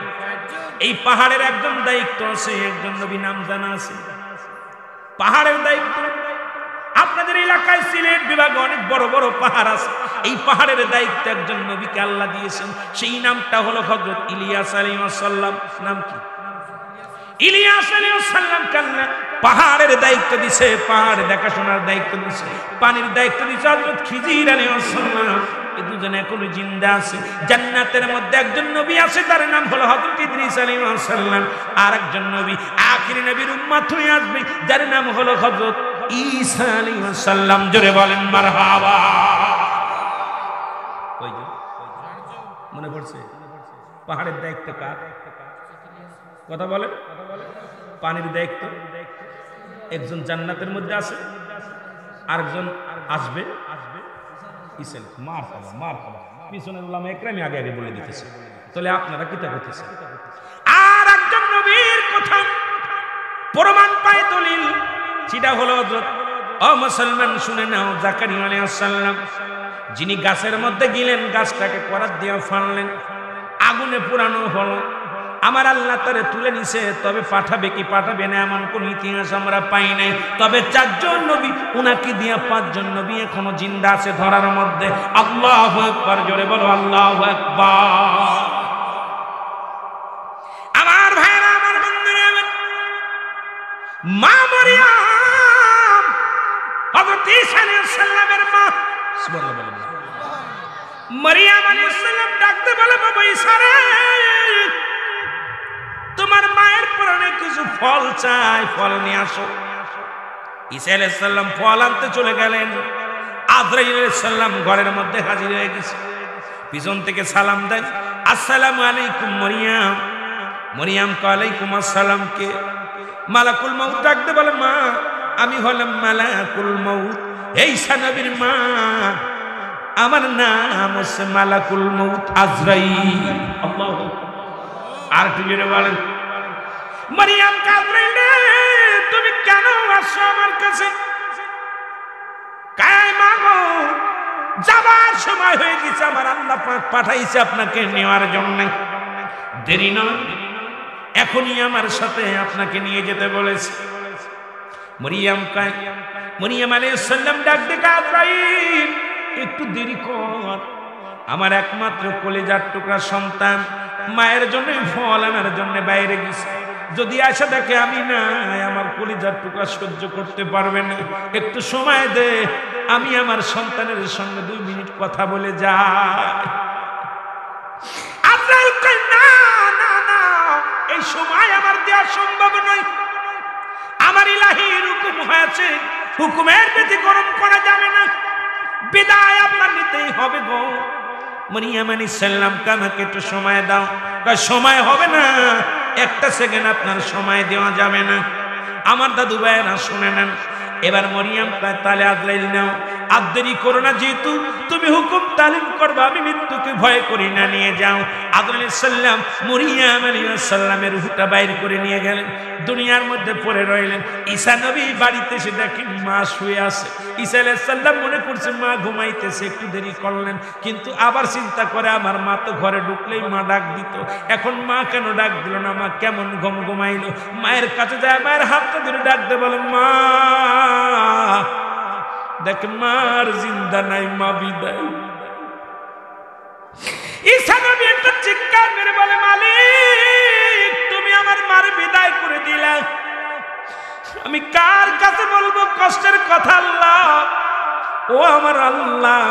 এই পাহাড়ের একজন দায়িত্ব আছে, একজন নবী নাম জানা আছে। পাহাড়ের দায়িত্ব আপনাদের এলাকায় জেলায় সিলেট বিভাগে অনেক বড় বড় পাহাড় আছে, এই পাহাড়ের দায়িত্ব একজন নবীকে আল্লাহ দিয়েছেন, সেই নামটা হলো হযরত ইলিয়াস আলাইহিস সালাম। নাম কি? ইলিয়াস আলাইহিস সালাম। কান্না পাহাড়ের দায়িত্ব দিছে, পাহাড় দেখাশোনার দায়িত্ব দিছে, পানির দায়িত্ব দিছে হযরত খিজির আলাইহিস সালাম। এই দুজন এখনো জিন্দা আছে। জান্নাতের মধ্যে একজন নবী আছে, তার নাম হলো হযরত ইদ্রিস আলাইহিস সালাম। আর একজন নবী আখিরি নবীর উম্মত হয়ে আসবে, যার নাম হলো হযরত ঈসা আলাইহিস সালাম। জোরে বলেন মারহাবা। ওই যে মনে পড়ছে পাহাড়ের দায়িত্ব কার? কথা বলে। পানির দায়িত্ব একজন জান্নাতের মধ্যে আছে, আরেকজন আসবে ইসেল। মার খাবা, মার খাবা। পিছনের উলামা একরামই আগে আগে বলে দিতেছে, তাহলে আপনারা কি তা করতেছেন? আর একজন নবীর কথা প্রমাণ পায় দলিল, সেটা হলো ও মুসলমান শুনে নাও, জাকারিয়া আলাইহিস সালাম যিনি গাছের মধ্যে গেলেন, গাছটাকে করাত দিয়ে ফানলেন, আগুনে পোড়ানো হলো। আমার আল্লাহ তারে তুলে নিছে, তবে পাঠাবে কি পাঠাবে না এমন কোন ইতিহাস আমরা পাই নাই। তবে 4 জন নবী, উনাকে দিয়া 5 জন নবী এখনো জিন্দা আছে ধরার মধ্যে। আল্লাহু আকবার। জোরে বলো আল্লাহু আকবার। আমার ভাইরা, আমার বন্ধুরা, মা মরিয়ম হযরত ঈসা আলাইহিস সালামের মা, সুবহানাল্লাহ, মরিয়ম আলাইহিস সালাম ডাকতে বলে, বাবা ঈসা রে, তোমার মায়ের পরনে কিছু ফল চাই, ফল নিয়ে আসো। ঈসা আলাইহিস সালাম ফল আনতে চলে গেলেন। আজরাইল আলাইহিস সালাম ঘরের মধ্যে হাজির হয়ে গেছে, পিছন থেকে সালাম দেন, আসসালামু আলাইকুম মরিয়ম। মরিয়ম কে আলাইকুম আসসালাম। কে? মালাকুল মউত ডাকতে বলে, মা আমি হলাম মালাকুল মউত, ঈসা নবীর মা, আমার নাম হচ্ছে মালাকুল মউত আজরাইল। আল্লাহু আর তুজরে বলেন, মরিয়ম কাজরাইল, তুমি কেন আসছো আমার কাছে? কায় মাগো, যাবার সময় হয়ে গেছে, আমার আল্লাহ পাক পাঠাইছে আপনাকে নেওয়ার জন্য। দেরি নয়, এখনই আমার সাথে আপনাকে নিয়ে যেতে বলেছে। মরিয়ম কায়, মরিয়ম আলাইহিস সালাম ডাক দে, আজরাইল একটু দেরি কর, আমার একমাত্র কলিজার টুকরা সন্তান মায়ের জন্য ফল আনার জন্য বাইরে গেছে, যদি আসা দেখে আমি নাই, আমার কলিজার টুকরা সহ্য করতে পারবে না, একটু সময় দে, আমি আমার সন্তানের সঙ্গে 2 মিনিট কথা বলে যাই। আজরাইল কয়, না না না, এই সময় আমার দেওয়া সম্ভব নয়, আমার ইলাহির হুকুম হয়েছে, হুকুমের ব্যতিক্রম করা যাবে না, বিদায় আপনার নিতেই হবে গো। মরিয়ম আলাইহিস সালাম আমাকে একটু সময় দাও। সময় হবে না, 1 সেকেন্ড আপনার সময় দেওয়া যাবে না। আমার দাদু ভাইয়েরা শুনে নেন, এবার মরিয়ম তাহলে আজরাইল নাও, আর দেরি করো না, যেহেতু তুমি হুকুম তালিম করবা, আমি মৃত্যুকে ভয় করি না, নিয়ে যাও। আজরাইল আলাইহিস সালাম মরিয়ম আলাইহিস সালামের রূহটা বাইর করে নিয়ে গেলেন, দুনিয়ার মধ্যে পড়ে রইলেন। ঈসা নবী বাড়িতে এসে দেখেন মা শুয়ে আছে। ঈসা আলাইহিস সালাম মনে করছে মা ঘুমাইতেছে, একটু দেরি করলেন, কিন্তু আবার চিন্তা করে আমার মা তো ঘরে ঢুকলেই মা ডাক দিত, এখন মা কেন ডাক দিল না, মা কেমন ঘুমাইলো। মায়ের কাছে যায়, মায়ের হাতটা ধরে ডাকতে বলে, মা দেখ মার জিন্দা নাই, মা বিদায়। ঈসা নবী একটা চিৎকার মেরে বলে, মালিক তুমি আমার মার বিদায় করে দিলা, আমি কার কাছে বলবো কষ্টের কথা? আল্লাহ, ও আমার আল্লাহ,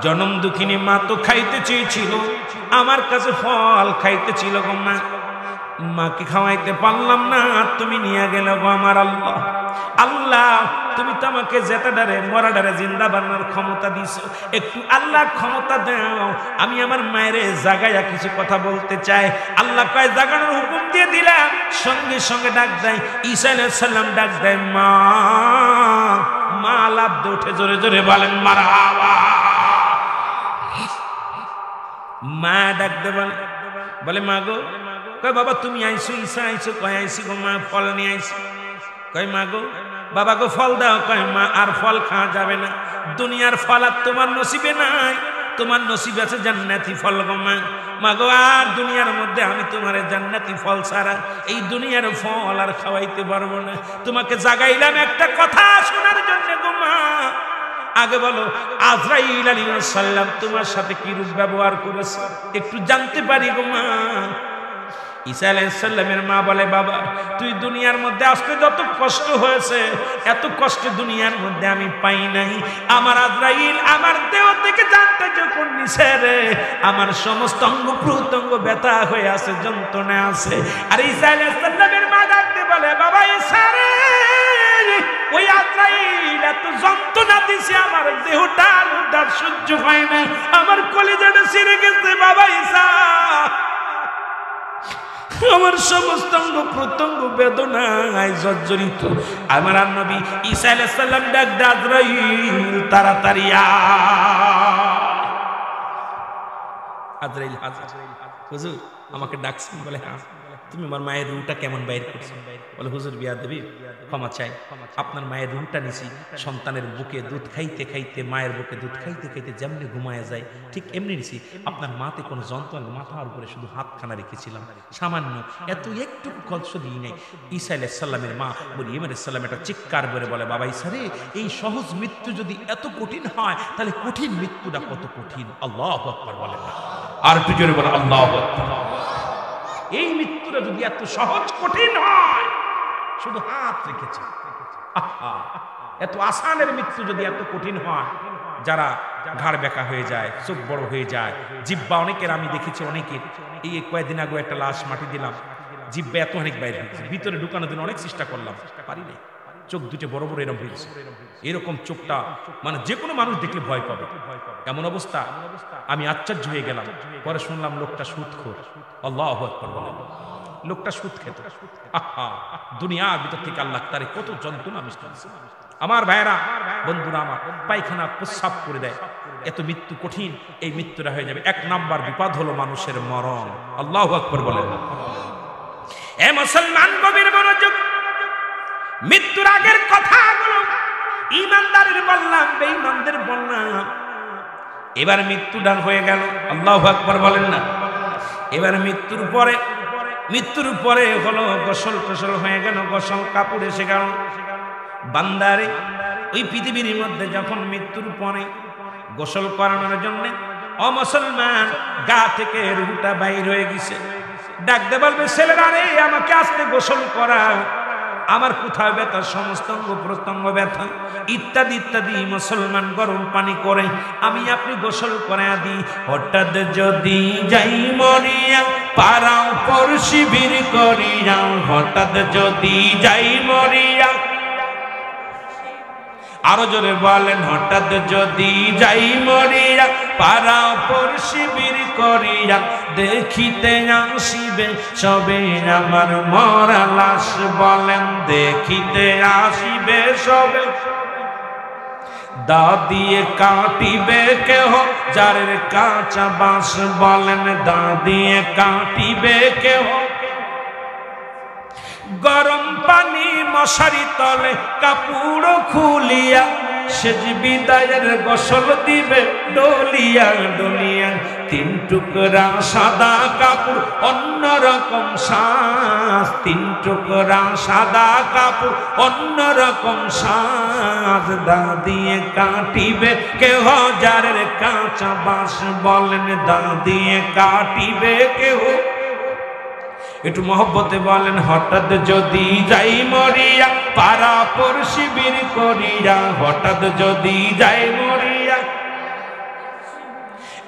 জনম দুঃখিনী মা তো খাইতে চেয়েছিল, আমার কাছে ফল খাইতে ছিল গো মা, মাকে খাওয়াইতে পারলাম না, তুমি নিয়ে গেল গো আমার আল্লাহ। আল্লাহ তুমি তো আমাকে জেতাডারে মরাডারে জিন্দা বানানোর ক্ষমতা দিছো, একটু আল্লাহ ক্ষমতা দাও, আমি আমার মায়ের জাগায়া কিছু কথা বলতে চাই। আল্লাহ কয় জাগানোর হুকুম দিয়ে দিলাম, সঙ্গে সঙ্গে ডাক দেয়, ঈসা আলাইহিস সালাম ডাক দেয়, মা। মা লাফ দিয়ে উঠে জোরে জোরে বলেন মারহাবা। মা ডাক দে বলে, মা গো। কয় বাবা তুমি আইছো? ঈসা আইছো? কয় আইছি গো মা, ফল নিয়ে আইছি। কয় মা গো, বাবা গো ফল দাও। কয় মা আর ফল খাওয়া যাবে না, দুনিয়ার ফল আর তোমার নসিবে নাই, তোমার নসিবে আছে জান্নাতি ফল গো মা। মা গো আর দুনিয়ার মধ্যে আমি তোমার জান্নাতি ফল ছাড়া এই দুনিয়ার ফল আর খাওয়াইতে পারবো না, তোমাকে জাগাইলাম একটা কথা শোনার জন্য গো মা, আগে বলো আজরাইল আলাইহিস সালাম তোমার সাথে কি রূপ ব্যবহার করেছে একটু জানতে পারি গো মা। ঈসা আলাইহিস সালামের মা বলে বাবা তুই দুনিয়ার মধ্যে আসতে যত কষ্ট হয়েছে এত কষ্ট দুনিয়ার মধ্যে আমি পাই নাই। আমার আজরাইল আমার দেহ থেকে জানতে যখন নিছে রে আমার সমস্ত অঙ্গ প্রত্যঙ্গ ব্যথা হয়ে আছে, যন্ত্রণা আছে। আর ঈসা আলাইহিস সালামের মা ডাকতে বলে বাবা ঈসা রে ওই আজরাইল এত যন্ত্রণা দিছে আমার দেহটা আর সহ্য হয় না, আমার কলিজাটা ছিঁড়ে গেছে বাবা ঈসা, আমার সমস্ত অঙ্গ প্রত্যঙ্গ বেদনায় জর্জরিত। আমার নবী ঈসা আলাইহিস সালাম ডাক দে আজরাইল তাড়াতাড়ি আজরাইল হুজুর আমাকে ডাকছেন? বলে হ্যাঁ। তুমি আমার মায়ের রুহটা কেমন বাইর করছো? বলে হুজুর বিয়াদবি ক্ষমা চাই, আপনার মায়ের রুহটা নিছি সন্তানের বুকে দুধ খাইতে খাইতে মায়ের বুকে দুধ খাইতে খাইতে যেমনি ঘুমায় যায় ঠিক এমনি নিছি। আপনার মাতে কোনো যন্ত্রণা মাথার উপরে শুধু হাতখানা রেখেছিলাম সামান্য, এত একটু কষ্ট দিই নাই। ঈসা আলাইহিস সালামের মা মরিয়ম আলাইহিস সালাম একটা চিৎকার করে বলে বাবা ঈসা রে এই সহজ মৃত্যু যদি এত কঠিন হয় তাহলে কঠিন মৃত্যুটা কত কঠিন। আল্লাহু আকবার বলে না, আর একটু জোরে বলে আল্লাহু আকবার। এই মৃত্যুটা যদি এত সহজ কঠিন হয়, শুধু হাত রেখেছে, এত আসানের মৃত্যু যদি এত কঠিন হয়, যারা ঘাড় বেঁকা হয়ে যায়, চোখ বড় হয়ে যায়, জিব্বা অনেকের আমি দেখেছি অনেকের, এই কয়েকদিন আগে একটা লাশ মাটি দিলাম, জিব্বা এত অনেক বাইরে হয়েছে, ভিতরে ঢুকানোর জন্য অনেক চেষ্টা করলাম, পারি নাই, চোখ দুটো বড় বড় এরকম হয়েছে, এরকম চোখটা মানে যে কোনো মানুষ দেখলে ভয় পাবে এমন অবস্থা। আমি আশ্চর্য হয়ে গেলাম, পরে শুনলাম লোকটা সুদখোর। আল্লাহু আকবার বলেন, লোকটা সুদ খেত। আহা, দুনিয়ার ভিতর থেকে আল্লাহ তারে কত যন্ত্রণা মিষ্টি দিয়েছে। আমার ভাইরা বন্ধুরা আমার পায়খানা প্রস্রাব করে দেয়, এত মৃত্যু কঠিন, এই মৃত্যুটা হয়ে যাবে। এক নাম্বার বিপদ হলো মানুষের মরণ। আল্লাহু আকবার বলেন। এ মুসলমান গভীর মনোযোগ, মৃত্যুর আগের কথাগুলো ঈমানদারের বললাম, বেঈমানদের বললাম। এবার মৃত্যুটা হয়ে গেল, আল্লাহু আকবার বলেন না। এবার মৃত্যুর পরে হলো গোসল টোসল হয়ে গেল, গোসল কাপড় এসে গেল। বান্দারে ওই পৃথিবীর মধ্যে যখন মৃত্যুর পরে গোসল করানোর জন্য অমুসলমান গা থেকে রুহটা বাইর হয়ে গেছে, ডাকতে বলবে ছেলেরা রে আমাকে আজকে গোসল করা, আমার কোথায় ব্যথা, সমস্ত অঙ্গ প্রত্যঙ্গ ব্যথা ইত্যাদি ইত্যাদি। মুসলমান গরম পানি করে আমি আপনি গোসল করে দিই। হঠাৎ যদি যাই মরিয়া পারাও পর শিবির করিয়া, হঠাৎ যদি যাই মরিয়া, আরো জোরে বলেন, হঠাৎ যদি যাই মরিয়া পারাও পর শিবির করিয়া, দেখিতে আসিবে সবে আমার মরা লাশ, বলেন দেখিতে আসিবে সবে, দা দিয়ে কাটিবে কেহ যারের কাঁচা বাঁশ, বলেন দা দিয়ে কাটিবে কেহ। গরম পানি মশারি তলে কাপড় খুলিয়া, সেজ বিদায়ের গোসল দিবে ডলিয়া ডলিয়া। তিন টুকরা সাদা কাপড় অন্যরকম সাজ, তিন টুকরা সাদা কাপড় অন্যরকম সাজ, দা দিয়ে কাটিবে কেহ যারের কাঁচা বাঁশ, বলেন দা দিয়ে কাটিবে কেহ। একটু মহব্বতে বলেন, হঠাৎ যদি যাই মরিয়া পারা পর শিবির করিয়া, হঠাৎ যদি যাই মরিয়া,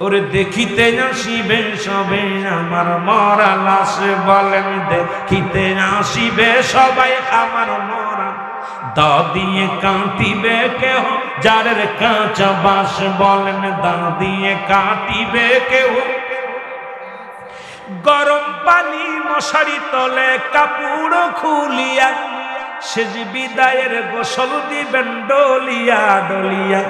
ওরে দেখিতে আসিবে সবে আমার মরা লাশ, বলেন দেখিতে আসিবে সবাই আমার মরা, দা দিয়ে কাটিবে কেহ যারের কাঁচা বাঁশ, বলেন দা দিয়ে কাটিবে কেহ। গরম পানি মশারি তলে কাপড় খুলিয়া, সেজ বিদায়ের গোসল দিবেন ডলিয়া ডলিয়া।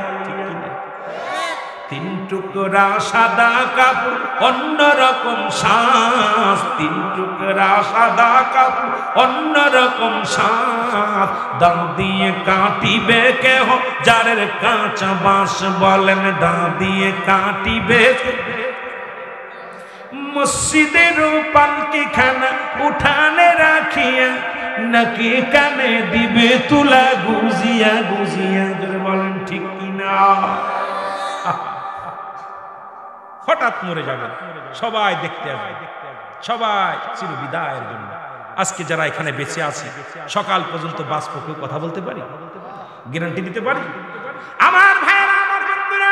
তিন টুকরা সাদা কাপড় অন্যরকম সাজ, তিন টুকরা সাদা কাপড় অন্যরকম সাজ, দা দিয়ে কাটিবে কেহ যারের কাঁচা বাঁশ, বলেন দা দিয়ে কাটিবে। মসজিদের পালকি খানা উঠানে রাখিয়া, নাকি কানে দিবে তুলা গুজিয়া গুজিয়া, বলেন ঠিক কিনা। না। হঠাৎ মরে যাবেন, সবাই দেখতে আসবে, সবাই চির বিদায়ের জন্য। আজকে যারা এখানে বেঁচে আছে সকাল পর্যন্ত বাঁচবো, কেউ কথা বলতে পারি? গ্যারান্টি দিতে পারি? আমার ভাইয়েরা, আমার বন্ধুরা,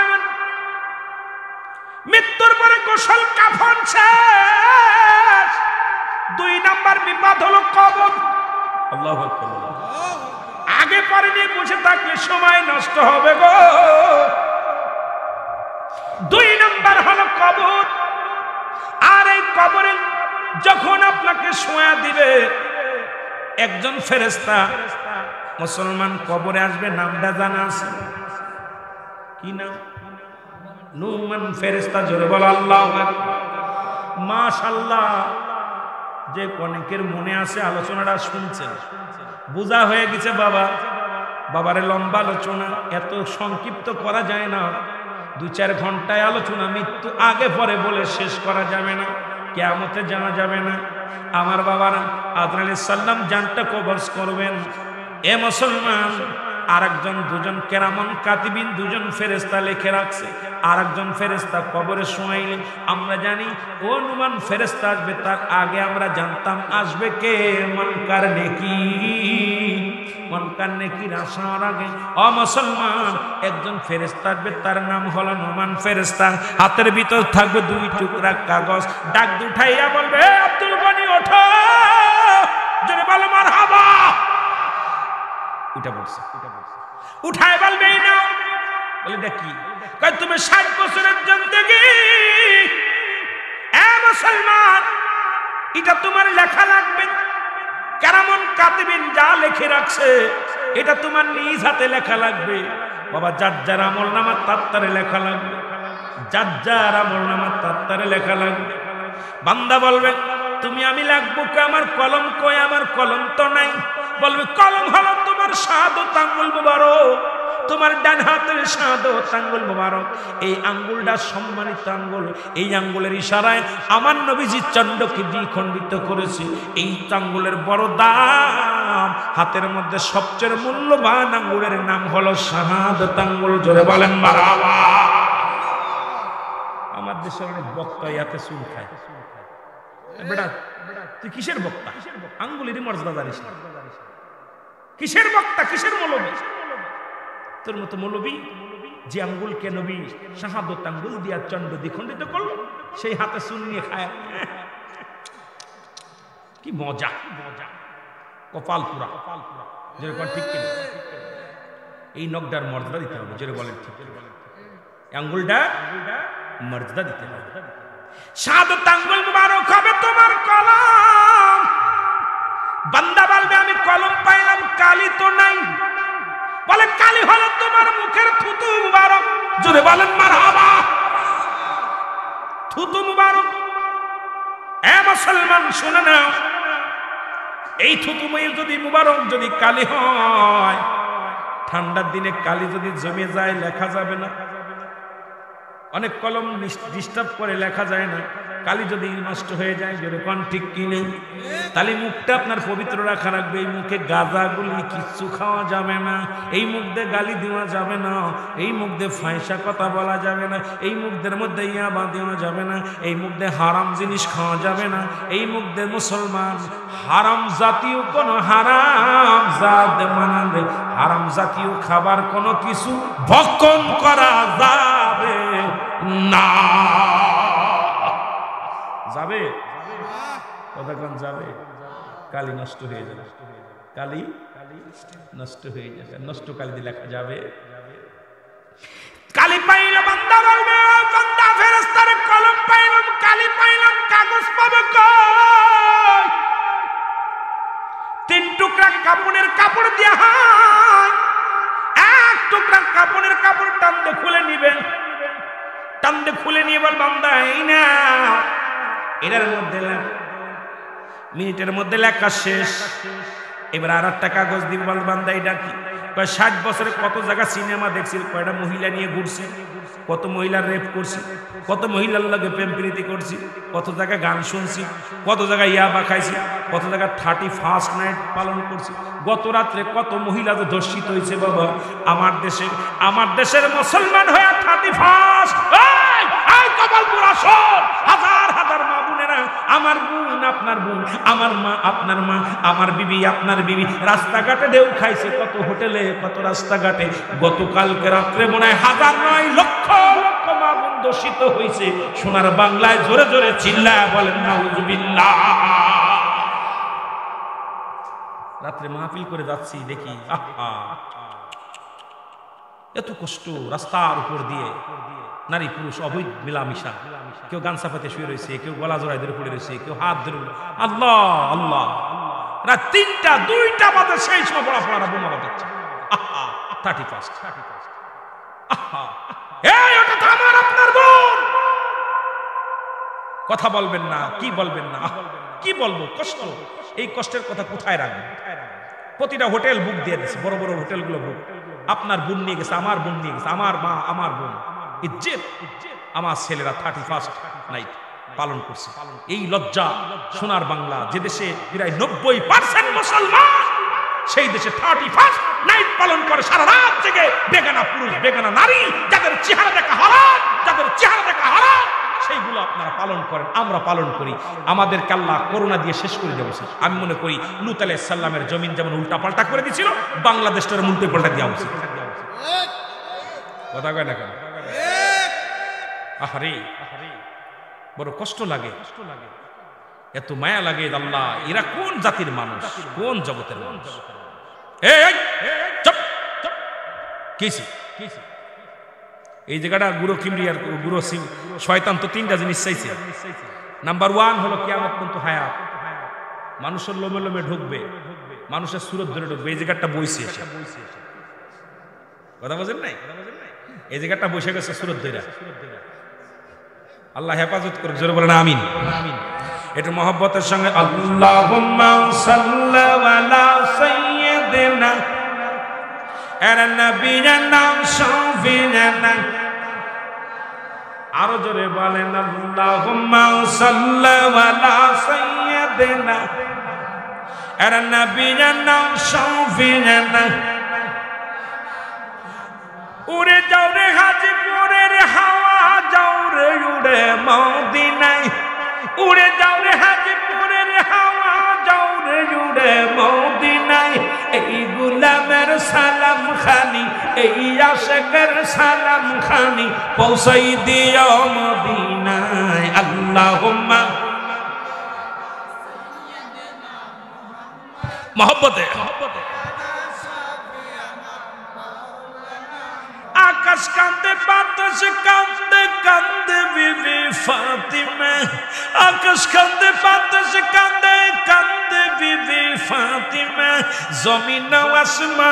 মৃত্যুর পরে গোসল কাফন শেষ, 2 নাম্বার বিপদ হলো কবর। আল্লাহু আকবার। আগে পরে নিয়ে বসে থাকলে সময় নষ্ট হবে গো। 2 নাম্বার হলো কবর। আর এই কবরে যখন আপনাকে শোয়া দিবে একজন ফেরেশতা, মুসলমান কবরে আসবে, নামটা জানা আছে? কি নাম? নুমান ফেরেশতা। জোরে বল আল্লাহু আকবার। মাশাআল্লাহ। যে অনেকের মনে আছে আলোচনাটা শুনছেন, বোঝা হয়ে গেছে বাবা। বাবারে লম্বা আলোচনা এত সংক্ষিপ্ত করা যায় না, 2-4 ঘন্টায় আলোচনা মৃত্যু আগে পরে বলে শেষ করা যাবে না, কিয়ামতে জানা যাবে না। আমার বাবারা আদম আলাইহিস সালাম জানটা কবজ করবেন। এ মুসলমান, আরেকজন 2জন কেরামান কাতিবিন 2জন ফেরেশতা লিখে রাখছে। আরেকজন ফেরেশতা কবরে শোয়াইলেন। আমরা জানি ও নুমান ফেরেশতা আসবে, তার আগে আমরা জানতাম আসবে কে? মুনকার নেকির। মুনকার নেকির আসার আগে ও মুসলমান একজন ফেরেশতা আসবে, তার নাম হলো নুমান ফেরেশতা। হাতের ভিতর থাকবে 2 টুকরা কাগজ। ডাক উঠাইয়া বলবে, আব্দুল গনি ওঠো, জোরে বলো মারহাবা। উঠা পড়ছে, উঠায় বলবে এই নাও। বলে এটা কি? কয় তুমি 60 বছরের জিন্দেগি। এ মুসলমান, এটা তোমার লেখা লাগবে। কেরামন কাতিবিন যা লিখে রাখছে এটা তোমার নিজ হাতে লেখা লাগবে। বাবা, যার যার আমলনামা তার লেখা লাগবে, যার যার আমলনামা তার লেখা লাগবে। বান্দা বলবে, তুমি আমি লাগবো কে? আমার কলম কই? আমার কলম তো নাই। বলবে, কলম হলো তোমার শাহাদাত আঙ্গুল মুবারক, তোমার ডান হাতের শাহাদাত আঙ্গুল মুবারক। এই আঙ্গুলটা সম্মানিত আঙ্গুল। এই আঙ্গুলের ইশারায় আমার নবীজি চন্ডকে দ্বিখণ্ডিত করেছে। এই আঙ্গুলের বড় দাম। হাতের মধ্যে সবচেয়ে মূল্যবান আঙ্গুলের নাম হলো শাহাদাত আঙ্গুল। জোরে বলেন মারহাবা। আমার দেশের অনেক বক্তা ইয়াতে চুল খায়। বেটা, তুই কিসের বক্তা? আঙ্গুলেরই মর্যাদা জানিস না। কিসের বক্তা, কিসের মৌলবী? তোর মতো মৌলবী যে আঙ্গুলকে নবী শাহাদাত আঙ্গুল দিয়া চন্ড দ্বিখণ্ডিত করলো, সেই হাতে চুল নিয়ে খায়। কি মজা, কপাল পুরা। যেরকম ঠিক কিনা? এই নখটার মর্যাদা দিতে হবে। যেরকম বলেন ঠিক, আঙ্গুলটা মর্যাদা দিতে হবে। শাহাদাত আঙ্গুল মুবারক হবে তোমার কলম। বান্দা বলবে, আমি কলম পাইলাম, কালি তো নাই। বলে, কালি হলো তোমার মুখের থুতু মুবারক। জোরে বলেন মারহাবা। থুতু মুবারক। এ মুসলমান, শুনে নাও, এই থুতুময় যদি মুবারক যদি কালি হয়, ঠান্ডার দিনে কালি যদি জমে যায় লেখা যাবে না। অনেক কলম ডিস্টার্ব করে, লেখা যায় না। কালি যদি নষ্ট হয়ে যায়, যেরকম ঠিক কিনে, তাহলে মুখটা আপনার পবিত্র রাখা রাখবে। এই মুখে গাঁজাগুলি কিচ্ছু খাওয়া যাবে না। এই মুখ দিয়ে গালি দেওয়া যাবে না। এই মুখ দিয়ে ফাঁসা কথা বলা যাবে না। এই মুখদের মধ্যে ইয়াবা দেওয়া যাবে না। এই মুখ দিয়ে হারাম জিনিস খাওয়া যাবে না। এই মুখ দিয়ে মুসলমান হারাম জাতীয় কোন হারাম জাত মানাবে, হারাম জাতীয় খাবার কোনো কিছু ভক্ষণ করা যাবে না। যাবে? কতক্ষণ যাবে? কালি নষ্ট হয়ে যাবে। কালি নষ্ট হয়ে যাবে। নষ্ট কালি দিয়ে লেখা যাবে? কালি পাইলে বান্দা বলবে, বান্দা ফেরেশতার কলম পাইলাম, কালি পাইলাম, কাগজ পাবো কই? 3 টুকরা কাপড়ের কাপড় দিয়া হয়, 1 টুকরা কাপড়ের কাপড় টানতে খুলে নিবেন। টানতে খুলে নিয়ে বল, বান্দা এই না, এটার মধ্যে মিনিটের মধ্যে লেখা শেষ। এবার আর একটা কাগজ দিব বান্দা এটা কি? 60 বছরে কত জায়গা সিনেমা দেখছি, কয়টা মহিলা নিয়ে ঘুরছি, কত মহিলার রেপ করছি, কত মহিলার লাগে প্রেম প্রীতি করছি, কত জায়গায় গান শুনছি, কত জায়গায় ইয়াবা খাইছি, কত জায়গায় 31st নাইট পালন করছি, গত রাত্রে কত মহিলা তো ধর্ষিত হয়েছে। বাবা আমার দেশের মুসলমান হয়ে 31st কপালপুর আসর, হাজার হাজার মা বোনেরা, আমার বোন আপনার বোন, আমার মা আপনার মা, আমার বিবি আপনার বিবি রাস্তাঘাটে ঢেউ খাইছে, কত হোটেলে কত রাস্তাঘাটে। গতকালকে রাত্রে মনে হয় হাজার নয় লক্ষ লক্ষ মা বোন দূষিত হয়েছে। সোনার বাংলায় জোরে জোরে চিল্লায় বলেন নাউজুবিল্লাহ। রাত্রে মাহফিল করে যাচ্ছি, দেখি আহা এত কষ্ট, রাস্তার উপর দিয়ে নারী পুরুষ অবৈধ মিলামিশা, কেউ গান চাপাতে শুয়ে রয়েছে, কেউ গলা জোড়ায় ধরে পড়ে রয়েছে, কেউ হাত ধরে, আল্লাহ আল্লাহ। রাত 3টা 2টা বাজে সেই সময় পড়া পড়া বোমা বাজাচ্ছে। আহা 31st, আহা এই ওটা তো আমার আপনার বোন। কথা বলবেন না, কি বলবেন না, কি বলবো, কষ্ট। এই কষ্টের কথা কোথায় রাখবেন? প্রতিটা হোটেল বুক দিয়ে দিচ্ছে, বড় বড় হোটেলগুলো বুক। আপনার বোন নিয়ে গেছে, আমার বোন নিয়ে গেছে, আমার মা আমার বোন, ইজ্জত আমার ছেলেরা 31st নাইট পালন করছে। এই লজ্জা সোনার বাংলা, যে দেশে প্রায় 90% মুসলমান, সেই দেশে 31st নাইট পালন করে সারা রাত থেকে। বেগানা পুরুষ বেগানা নারী, যাদের চেহারা দেখা হারাম, যাদের চেহারা দেখা হারাম, সেইগুলো আপনারা পালন করেন, আমরা পালন করি। আমাদেরকে আল্লাহ করোনা দিয়ে শেষ করে দেবো। আমি মনে করি লূত আলাইহিস সালামের জমিন যেমন উল্টা পাল্টা করে দিয়েছিল, বাংলাদেশটার উল্টে পাল্টা দেওয়া উচিত। কথা কয় না কেন? আহারে বড় কষ্ট লাগে, এত মায়া লাগে। আল্লাহ এরা কোন জাতির মানুষ, কোন জগতের মানুষ? এই জায়গাটা গুরু খিমরি আর গুরু শয়তান তো 3টা জিনিস চাইছে। নাম্বার 1 হলো কিয়ামত পর্যন্ত হায়াত, মানুষের লোমে লোমে ঢুকবে, মানুষের সুরত ধরে ঢুকবে। এই জায়গাটা বইছে, কথা বোঝেন নাই? এই জায়গাটা বসে গেছে সুরত ধরে। আল্লাহ হেফাজত করুক, জোরে বলেন আমিন। এটা মহব্বতের সঙ্গে আল্লাহুম্মা সাল্লি আলা সাইয়্যিদিনা আলা নাবিয়িনা শাফিনা। আরো জোরে বলেন আল্লাহুম্মা সাল্লি আলা সাইয়্যিদিনা আলা নাবিয়িনা শাফিনা। উড়ে যাও রে হাজিপুরের হাওয়া, যাও রে উড়ে মদিনায়। উড়ে যাও রে হাজিপুরের হাওয়া, যাও রে উড়ে মদিনায়। এই গুলামের সালাম খানি, এই আশিকের সালাম খানি পৌঁছাই দিও মদিনায়। আল্লাহুম্মা মহব্বতে আকাশ কান্দে বাতাস কান্দে কান্দে বিবি ফাতিমা। আকাশ কান্দে বাতাস কান্দে কান্দে বিবি ফাতিমা। জমিন আসমান